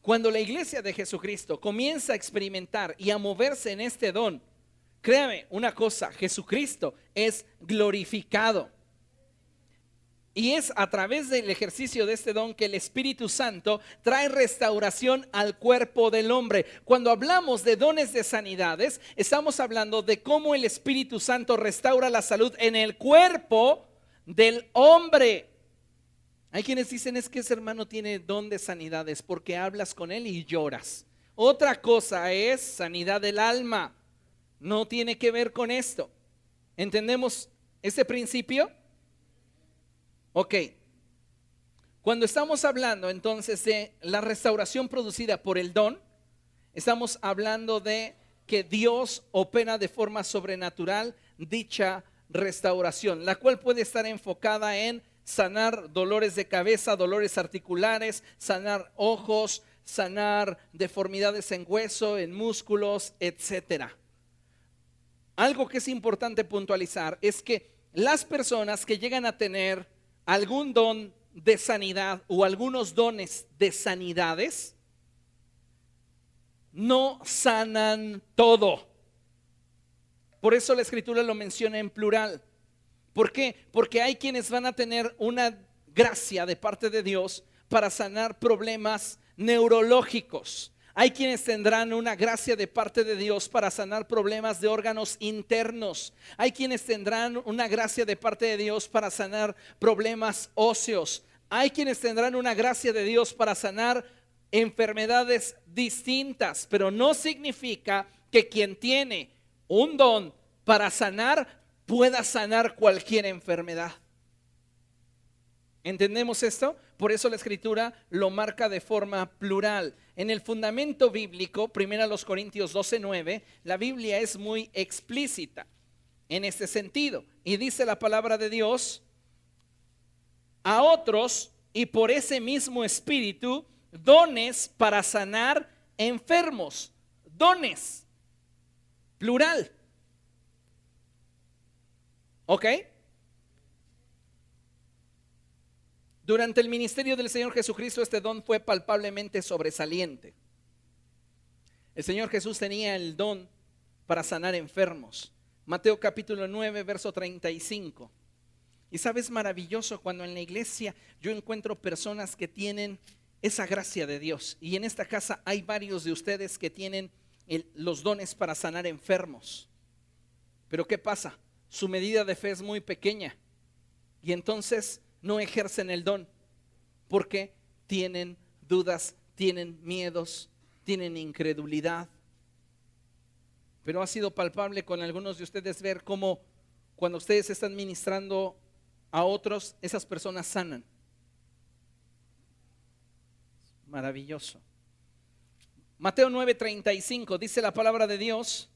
Cuando la iglesia de Jesucristo comienza a experimentar y a moverse en este don, créame una cosa, Jesucristo es glorificado. Y es a través del ejercicio de este don que el Espíritu Santo trae restauración al cuerpo del hombre. Cuando hablamos de dones de sanidades, estamos hablando de cómo el Espíritu Santo restaura la salud en el cuerpo del hombre. Hay quienes dicen, es que ese hermano tiene don de sanidades porque hablas con él y lloras. Otra cosa es sanidad del alma. No tiene que ver con esto. ¿Entendemos ese principio? Ok, cuando estamos hablando entonces de la restauración producida por el don, estamos hablando de que Dios opera de forma sobrenatural dicha restauración, la cual puede estar enfocada en sanar dolores de cabeza, dolores articulares, sanar ojos, sanar deformidades en hueso, en músculos, etcétera. Algo que es importante puntualizar es que las personas que llegan a tener algún don de sanidad o algunos dones de sanidades no sanan todo. Por eso la Escritura lo menciona en plural. ¿Por qué? Porque hay quienes van a tener una gracia de parte de Dios para sanar problemas neurológicos. Hay quienes tendrán una gracia de parte de Dios para sanar problemas de órganos internos. Hay quienes tendrán una gracia de parte de Dios para sanar problemas óseos. Hay quienes tendrán una gracia de Dios para sanar enfermedades distintas, pero no significa que quien tiene un don para sanar pueda sanar cualquier enfermedad. ¿Entendemos esto? Por eso la Escritura lo marca de forma plural. En el fundamento bíblico, 1 Corintios 12:9, la Biblia es muy explícita en este sentido. Y dice la palabra de Dios, a otros y por ese mismo Espíritu, dones para sanar enfermos. Dones, plural. ¿Ok? Durante el ministerio del Señor Jesucristo, este don fue palpablemente sobresaliente. El Señor Jesús tenía el don para sanar enfermos. Mateo capítulo 9, verso 35. Y sabes, maravilloso cuando en la iglesia yo encuentro personas que tienen esa gracia de Dios. Y en esta casa hay varios de ustedes que tienen los dones para sanar enfermos. Pero ¿qué pasa? Su medida de fe es muy pequeña. Y entonces no ejercen el don porque tienen dudas, tienen miedos, tienen incredulidad. Pero ha sido palpable con algunos de ustedes ver cómo cuando ustedes están ministrando a otros, esas personas sanan. Maravilloso. Mateo 9:35 dice la palabra de Dios: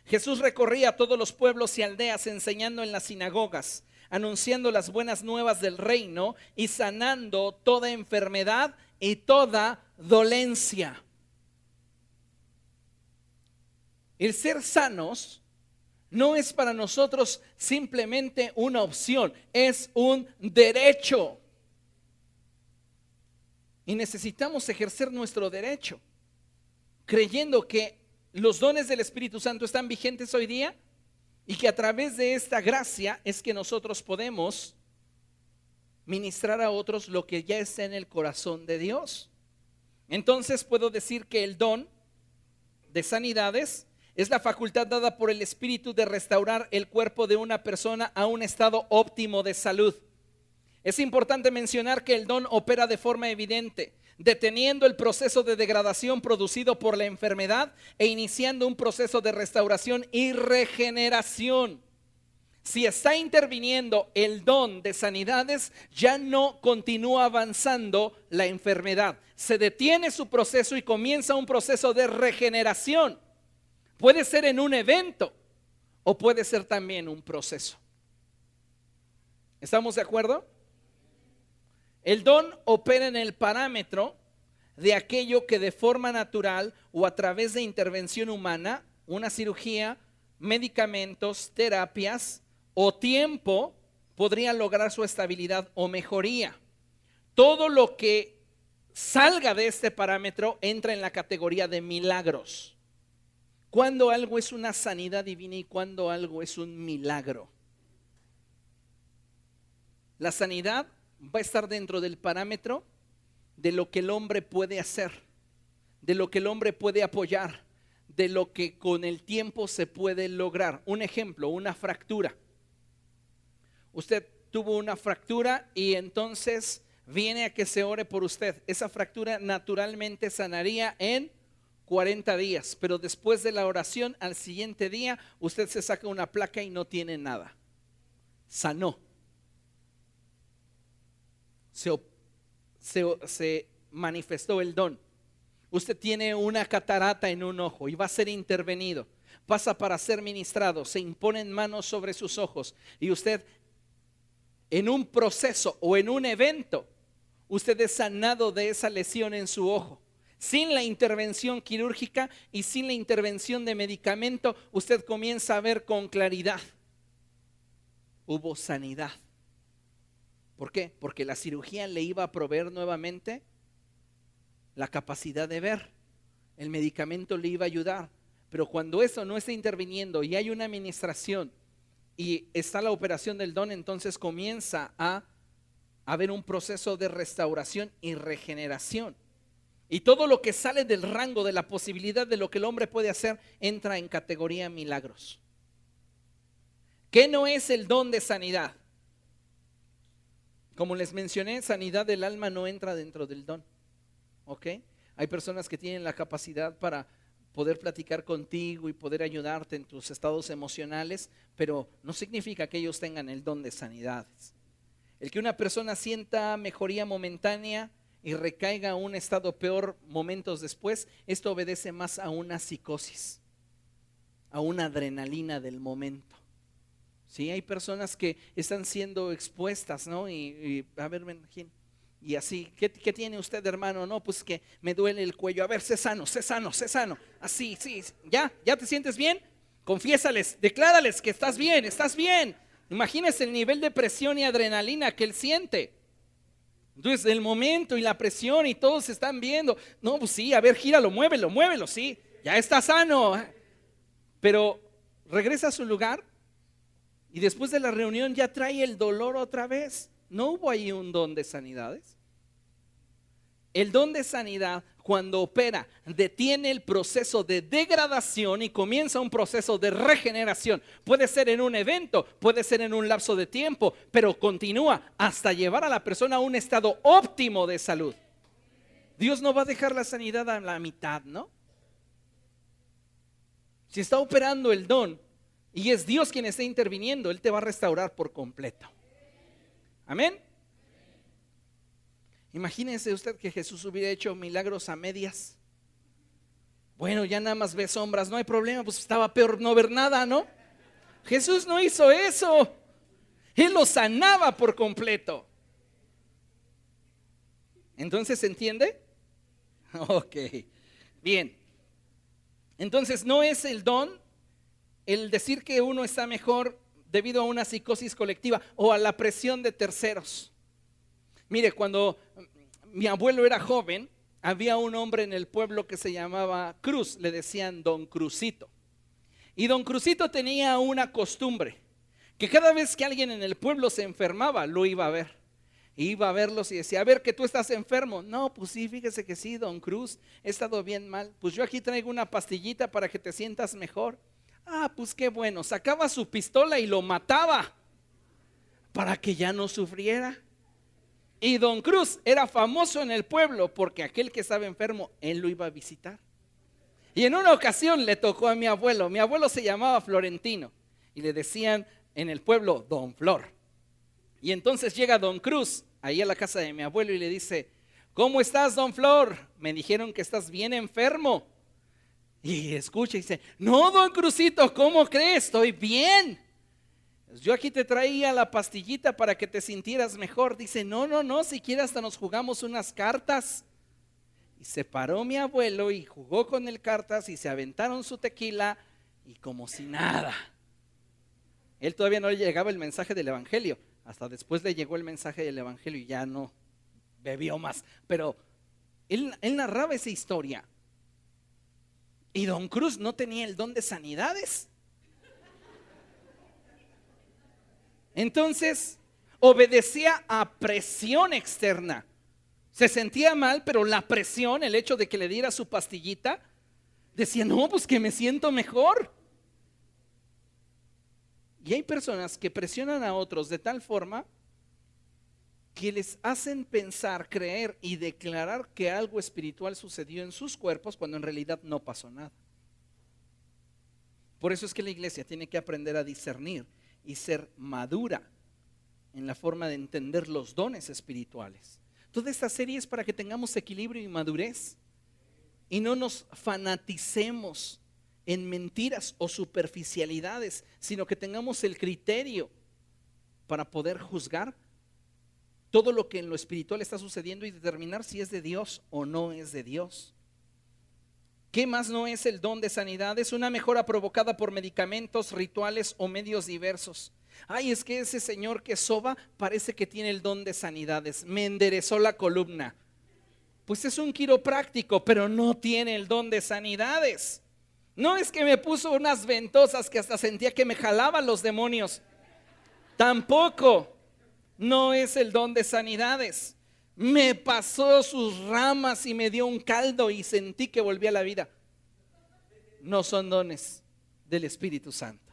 Jesús recorría todos los pueblos y aldeas enseñando en las sinagogas, anunciando las buenas nuevas del reino y sanando toda enfermedad y toda dolencia. El ser sanos no es para nosotros simplemente una opción, es un derecho. Y necesitamos ejercer nuestro derecho, creyendo que los dones del Espíritu Santo están vigentes hoy día y que a través de esta gracia es que nosotros podemos ministrar a otros lo que ya está en el corazón de Dios. Entonces puedo decir que el don de sanidades es la facultad dada por el Espíritu de restaurar el cuerpo de una persona a un estado óptimo de salud. Es importante mencionar que el don opera de forma evidente, deteniendo el proceso de degradación producido por la enfermedad e iniciando un proceso de restauración y regeneración. Si está interviniendo el don de sanidades, ya no continúa avanzando la enfermedad. Se detiene su proceso y comienza un proceso de regeneración. Puede ser en un evento o puede ser también un proceso. ¿Estamos de acuerdo? El don opera en el parámetro de aquello que de forma natural o a través de intervención humana, una cirugía, medicamentos, terapias o tiempo podrían lograr su estabilidad o mejoría. Todo lo que salga de este parámetro entra en la categoría de milagros. Cuando algo es una sanidad divina y cuando algo es un milagro. La sanidad va a estar dentro del parámetro de lo que el hombre puede hacer, de lo que el hombre puede apoyar, de lo que con el tiempo se puede lograr. Un ejemplo, una fractura. Usted tuvo una fractura y entonces viene a que se ore por usted. Esa fractura naturalmente sanaría en 40 días, pero después de la oración, al siguiente día, usted se saca una placa y no tiene nada. Sanó. Se manifestó el don. Usted tiene una catarata en un ojo y va a ser intervenido. Pasa para ser ministrado, se imponen manos sobre sus ojos y usted en un proceso o en un evento, usted es sanado de esa lesión en su ojo. Sin la intervención quirúrgica y sin la intervención de medicamento, usted comienza a ver con claridad. Hubo sanidad. ¿Por qué? Porque la cirugía le iba a proveer nuevamente la capacidad de ver. El medicamento le iba a ayudar. Pero cuando eso no está interviniendo y hay una administración y está la operación del don, entonces comienza a haber un proceso de restauración y regeneración. Y todo lo que sale del rango de la posibilidad de lo que el hombre puede hacer entra en categoría milagros. ¿Qué no es el don de sanidad? Como les mencioné, sanidad del alma no entra dentro del don. ¿Ok? Hay personas que tienen la capacidad para poder platicar contigo y poder ayudarte en tus estados emocionales, pero no significa que ellos tengan el don de sanidades. El que una persona sienta mejoría momentánea y recaiga a un estado peor momentos después, esto obedece más a una psicosis, a una adrenalina del momento. Sí, hay personas que están siendo expuestas, ¿no? Y a ver, ven, y así, ¿qué tiene usted, hermano? No, pues que me duele el cuello. A ver, sé sano, sé sano, sé sano. Así, sí, ¿ya te sientes bien? Confiésales, declárales que estás bien, estás bien. Imagínese el nivel de presión y adrenalina que él siente. Entonces, el momento y la presión y todos se están viendo. No, pues sí, a ver, gíralo, muévelo, sí, ya está sano. Pero regresa a su lugar. Y después de la reunión ya trae el dolor otra vez. ¿No hubo ahí un don de sanidades? El don de sanidad, cuando opera, detiene el proceso de degradación y comienza un proceso de regeneración. Puede ser en un evento, puede ser en un lapso de tiempo, pero continúa hasta llevar a la persona a un estado óptimo de salud. Dios no va a dejar la sanidad a la mitad, ¿no? Si está operando el don y es Dios quien está interviniendo, Él te va a restaurar por completo. Amén. Imagínese usted que Jesús hubiera hecho milagros a medias. Bueno, ya nada más ve sombras, no hay problema, pues estaba peor no ver nada, ¿no? Jesús no hizo eso. Él lo sanaba por completo. Entonces, ¿se entiende? Ok, bien. Entonces, no es el don el decir que uno está mejor debido a una psicosis colectiva o a la presión de terceros. Mire, cuando mi abuelo era joven, había un hombre en el pueblo que se llamaba Cruz, le decían Don Crucito. Y Don Crucito tenía una costumbre, que cada vez que alguien en el pueblo se enfermaba, lo iba a ver. Iba a verlos y decía, a ver, que tú estás enfermo. No, pues sí, fíjese que sí, Don Cruz, he estado bien mal. Pues yo aquí traigo una pastillita para que te sientas mejor. Ah, pues qué bueno, sacaba su pistola y lo mataba para que ya no sufriera. Y Don Cruz era famoso en el pueblo porque aquel que estaba enfermo, él lo iba a visitar. Y en una ocasión le tocó a mi abuelo se llamaba Florentino y le decían en el pueblo Don Flor. Y entonces llega Don Cruz ahí a la casa de mi abuelo y le dice, ¿cómo estás, Don Flor? Me dijeron que estás bien enfermo. Y escucha y dice, no, Don Crucito, ¿cómo crees? Estoy bien. Yo aquí te traía la pastillita para que te sintieras mejor. Dice, no, siquiera hasta nos jugamos unas cartas. Y se paró mi abuelo y jugó con el cartas y se aventaron su tequila y como si nada. Él todavía no le llegaba el mensaje del evangelio. Hasta después le llegó el mensaje del evangelio y ya no bebió más. Pero él narraba esa historia. Y Don Cruz no tenía el don de sanidades. Entonces obedecía a presión externa. Se sentía mal, pero la presión, el hecho de que le diera su pastillita, decía, no, pues que me siento mejor. Y hay personas que presionan a otros de tal forma que les hacen pensar, creer y declarar que algo espiritual sucedió en sus cuerpos cuando en realidad no pasó nada. Por eso es que la iglesia tiene que aprender a discernir y ser madura en la forma de entender los dones espirituales. Toda esta serie es para que tengamos equilibrio y madurez y no nos fanaticemos en mentiras o superficialidades, sino que tengamos el criterio para poder juzgar todo lo que en lo espiritual está sucediendo y determinar si es de Dios o no es de Dios. ¿Qué más no es el don de sanidad? Es una mejora provocada por medicamentos, rituales o medios diversos. Ay, es que ese señor que soba parece que tiene el don de sanidades. Me enderezó la columna. Pues es un quiropráctico, pero no tiene el don de sanidades. No es que me puso unas ventosas que hasta sentía que me jalaban los demonios. Tampoco no es el don de sanidades. Me pasó sus ramas y me dio un caldo y sentí que volví a la vida. No son dones del Espíritu Santo.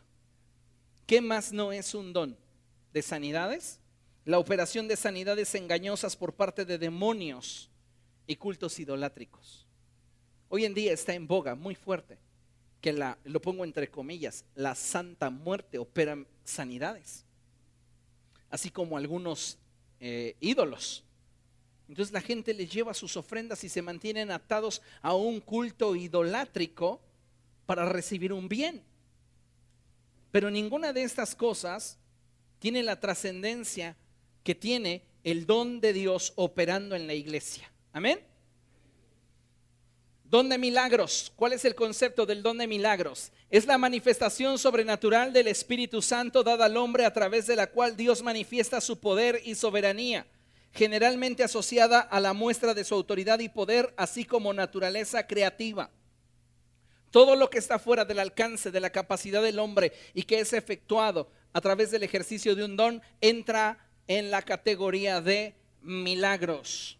¿Qué más no es un don de sanidades? La operación de sanidades engañosas por parte de demonios y cultos idolátricos. Hoy en día está en boga muy fuerte, que lo pongo entre comillas, la Santa Muerte opera sanidades, así como algunos ídolos. Entonces la gente les lleva sus ofrendas y se mantienen atados a un culto idolátrico para recibir un bien. Pero ninguna de estas cosas tiene la trascendencia que tiene el don de Dios operando en la iglesia. Amén. Don de milagros. ¿Cuál es el concepto del don de milagros? Es la manifestación sobrenatural del Espíritu Santo dada al hombre a través de la cual Dios manifiesta su poder y soberanía, generalmente asociada a la muestra de su autoridad y poder, así como naturaleza creativa. Todo lo que está fuera del alcance de la capacidad del hombre y que es efectuado a través del ejercicio de un don entra en la categoría de milagros.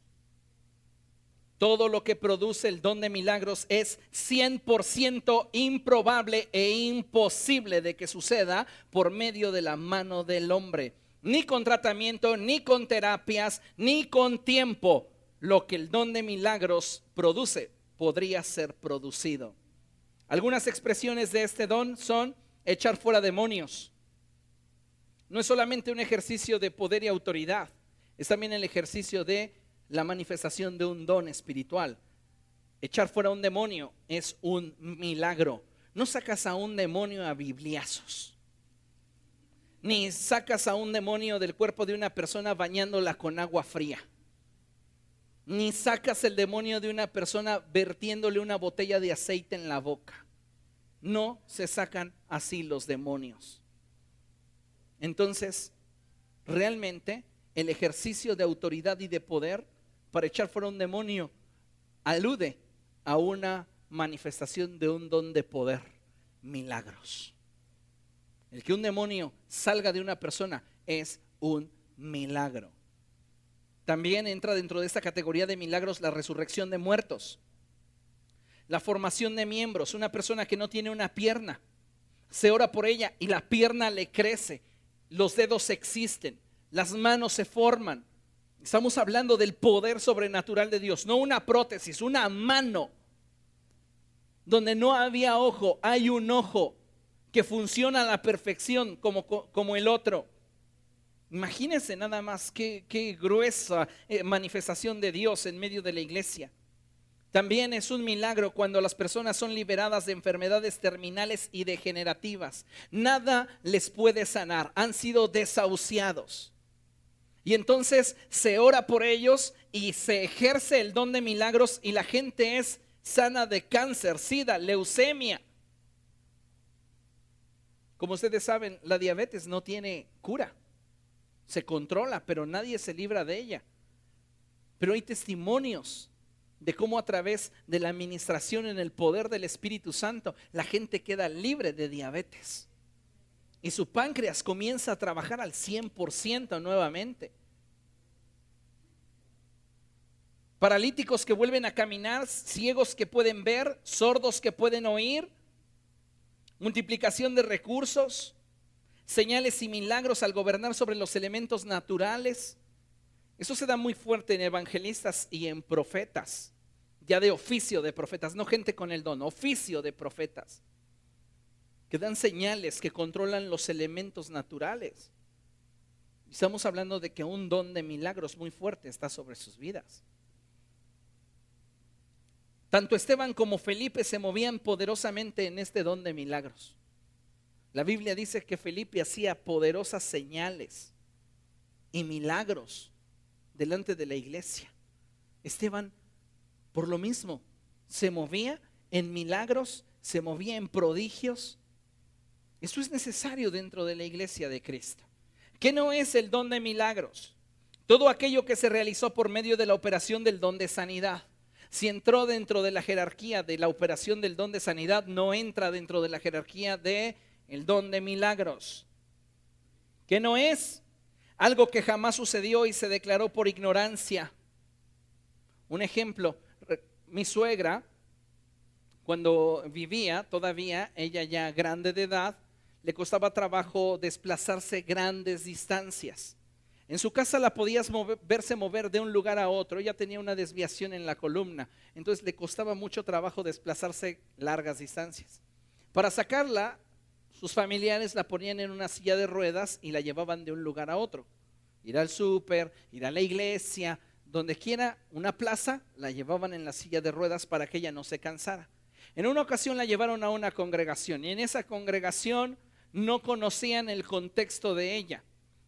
Todo lo que produce el don de milagros es 100% improbable e imposible de que suceda por medio de la mano del hombre. Ni con tratamiento, ni con terapias, ni con tiempo. Lo que el don de milagros produce podría ser producido. Algunas expresiones de este don son echar fuera demonios. No es solamente un ejercicio de poder y autoridad, es también el ejercicio de la manifestación de un don espiritual. Echar fuera un demonio es un milagro. No sacas a un demonio a bibliazos, ni sacas a un demonio del cuerpo de una persona bañándola con agua fría, ni sacas el demonio de una persona vertiéndole una botella de aceite en la boca. No se sacan así los demonios. Entonces, realmente el ejercicio de autoridad y de poder para echar fuera un demonio alude a una manifestación de un don de poder, milagros. El que un demonio salga de una persona es un milagro. También entra dentro de esta categoría de milagros la resurrección de muertos, la formación de miembros. Una persona que no tiene una pierna, se ora por ella y la pierna le crece, los dedos existen, las manos se forman. Estamos hablando del poder sobrenatural de Dios, no una prótesis, una mano. Donde no había ojo, hay un ojo que funciona a la perfección como el otro. Imagínense nada más qué gruesa manifestación de Dios en medio de la iglesia. También es un milagro cuando las personas son liberadas de enfermedades terminales y degenerativas. Nada les puede sanar, han sido desahuciados. Y entonces se ora por ellos y se ejerce el don de milagros y la gente es sana de cáncer, sida, leucemia. Como ustedes saben, la diabetes no tiene cura. Se controla, pero nadie se libra de ella. Pero hay testimonios de cómo a través de la administración en el poder del Espíritu Santo, la gente queda libre de diabetes. Y su páncreas comienza a trabajar al 100% nuevamente. Paralíticos que vuelven a caminar, ciegos que pueden ver, sordos que pueden oír, multiplicación de recursos, señales y milagros al gobernar sobre los elementos naturales. Eso se da muy fuerte en evangelistas y en profetas, ya de oficio de profetas, no gente con el don, oficio de profetas, que dan señales, que controlan los elementos naturales. Estamos hablando de que un don de milagros muy fuerte está sobre sus vidas. Tanto Esteban como Felipe se movían poderosamente en este don de milagros. La Biblia dice que Felipe hacía poderosas señales y milagros delante de la iglesia. Esteban, por lo mismo, se movía en milagros, se movía en prodigios. Eso es necesario dentro de la iglesia de Cristo. ¿Qué no es el don de milagros? Todo aquello que se realizó por medio de la operación del don de sanidad. Si entró dentro de la jerarquía de la operación del don de sanidad, no entra dentro de la jerarquía del don de milagros. ¿Qué no es? Algo que jamás sucedió y se declaró por ignorancia. Un ejemplo, mi suegra, cuando vivía todavía, ella ya grande de edad, le costaba trabajo desplazarse grandes distancias. En su casa la podías verse mover de un lugar a otro. Ella tenía una desviación en la columna, entonces le costaba mucho trabajo desplazarse largas distancias. Para sacarla, sus familiares la ponían en una silla de ruedas y la llevaban de un lugar a otro. Ir al súper, ir a la iglesia, donde quiera, una plaza, la llevaban en la silla de ruedas para que ella no se cansara. En una ocasión la llevaron a una congregación y en esa congregación no conocían el contexto de ella.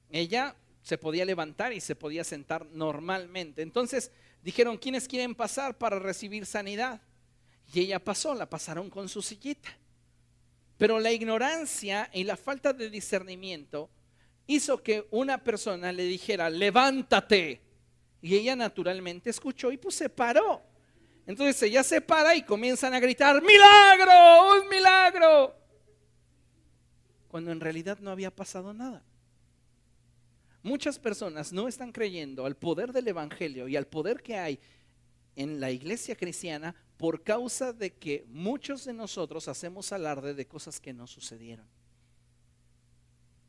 Ella se podía levantar y se podía sentar normalmente. Entonces dijeron, ¿quiénes quieren pasar para recibir sanidad? Y ella pasó, la pasaron con su sillita. Pero la ignorancia y la falta de discernimiento hizo que una persona le dijera, levántate. Y ella naturalmente escuchó y pues se paró. Entonces ella se para y comienzan a gritar, ¡milagro! ¡Un milagro! Cuando en realidad no había pasado nada. Muchas personas no están creyendo al poder del evangelio y al poder que hay en la iglesia cristiana por causa de que muchos de nosotros hacemos alarde de cosas que no sucedieron.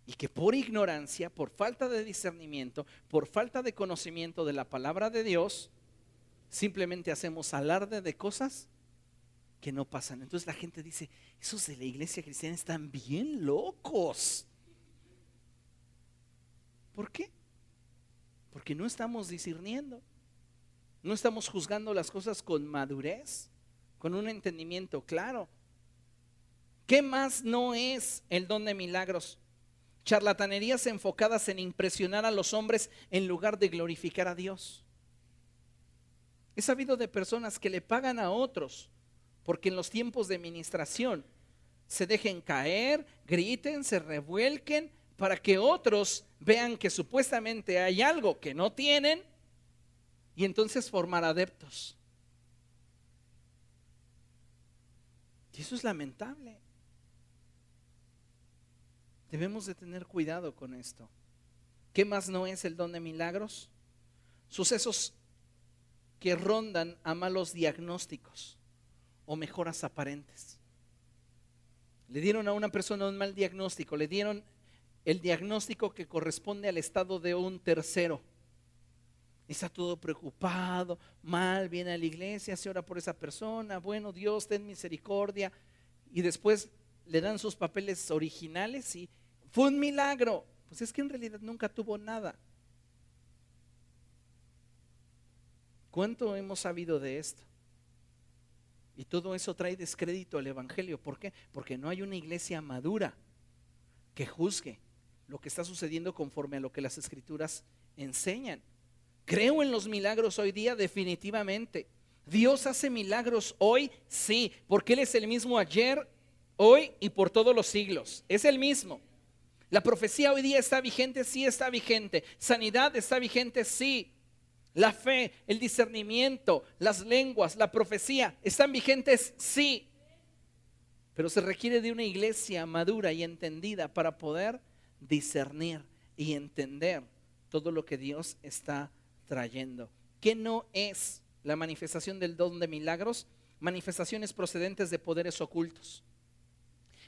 Y que por ignorancia, por falta de discernimiento, por falta de conocimiento de la palabra de Dios, simplemente hacemos alarde de cosas que no pasan. Entonces la gente dice, esos de la iglesia cristiana están bien locos. ¿Por qué? Porque no estamos discerniendo. No estamos juzgando las cosas con madurez, con un entendimiento claro. ¿Qué más no es el don de milagros? Charlatanerías enfocadas en impresionar a los hombres en lugar de glorificar a Dios. He sabido de personas que le pagan a otros porque en los tiempos de ministración se dejen caer, griten, se revuelquen para que otros vean que supuestamente hay algo que no tienen y entonces formar adeptos. Y eso es lamentable. Debemos de tener cuidado con esto. ¿Qué más no es el don de milagros? Sucesos que rondan a malos diagnósticos o mejoras aparentes. Le dieron a una persona un mal diagnóstico, le dieron el diagnóstico que corresponde al estado de un tercero. Está todo preocupado, mal, viene a la iglesia, se ora por esa persona, bueno, Dios, ten misericordia, y después le dan sus papeles originales y fue un milagro. Pues es que en realidad nunca tuvo nada. ¿Cuánto hemos sabido de esto? Y todo eso trae descrédito al evangelio. ¿Por qué? Porque no hay una iglesia madura que juzgue lo que está sucediendo conforme a lo que las escrituras enseñan. Creo en los milagros hoy día, definitivamente. ¿Dios hace milagros hoy? Sí, porque Él es el mismo ayer, hoy y por todos los siglos. Es el mismo. La profecía hoy día está vigente, sí está vigente. Sanidad está vigente, sí. La fe, el discernimiento, las lenguas, la profecía, ¿están vigentes? Sí. Pero se requiere de una iglesia madura y entendida para poder discernir y entender todo lo que Dios está trayendo. ¿Qué no es la manifestación del don de milagros? Manifestaciones procedentes de poderes ocultos.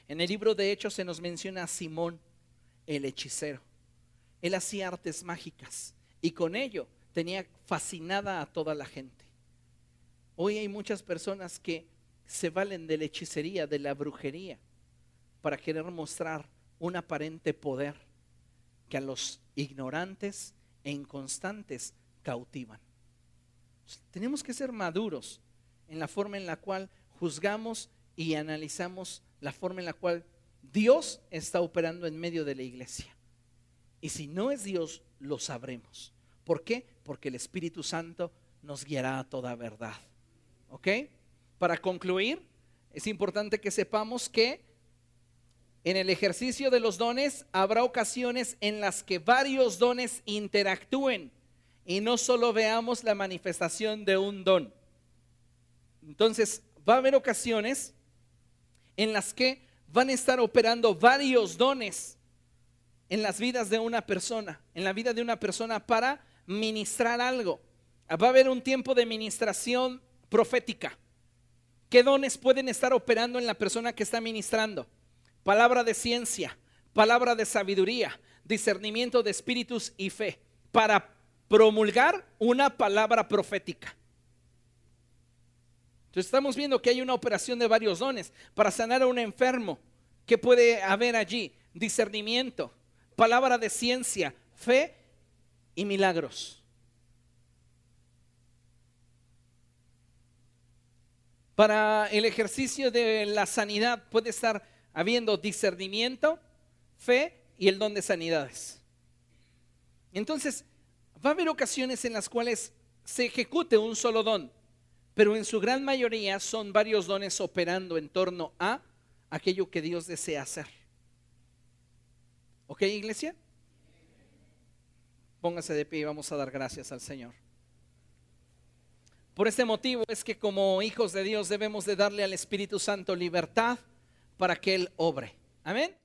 En el libro de Hechos se nos menciona a Simón, el hechicero. Él hacía artes mágicas y con ello tenía fascinada a toda la gente. Hoy hay muchas personas que se valen de la hechicería, de la brujería, para querer mostrar un aparente poder que a los ignorantes e inconstantes cautivan. Tenemos que ser maduros en la forma en la cual juzgamos y analizamos la forma en la cual Dios está operando en medio de la iglesia. Y si no es Dios, lo sabremos. ¿Por qué? Porque el Espíritu Santo nos guiará a toda verdad. ¿Ok? Para concluir, es importante que sepamos que en el ejercicio de los dones habrá ocasiones en las que varios dones interactúen y no solo veamos la manifestación de un don. Entonces, va a haber ocasiones en las que van a estar operando varios dones en las vidas de una persona, en la vida de una persona para ministrar algo. Va a haber un tiempo de ministración profética. ¿Qué dones pueden estar operando en la persona que está ministrando? Palabra de ciencia, palabra de sabiduría, discernimiento de espíritus y fe, para promulgar una palabra profética. Entonces estamos viendo que hay una operación de varios dones para sanar a un enfermo. ¿Qué puede haber allí? Discernimiento, palabra de ciencia, fe y milagros. Para el ejercicio de la sanidad puede estar habiendo discernimiento, fe y el don de sanidades. Entonces, va a haber ocasiones en las cuales se ejecute un solo don, pero en su gran mayoría son varios dones operando en torno a aquello que Dios desea hacer. ¿Ok, iglesia? Póngase de pie y vamos a dar gracias al Señor. Por este motivo es que como hijos de Dios debemos de darle al Espíritu Santo libertad para que Él obre. Amén.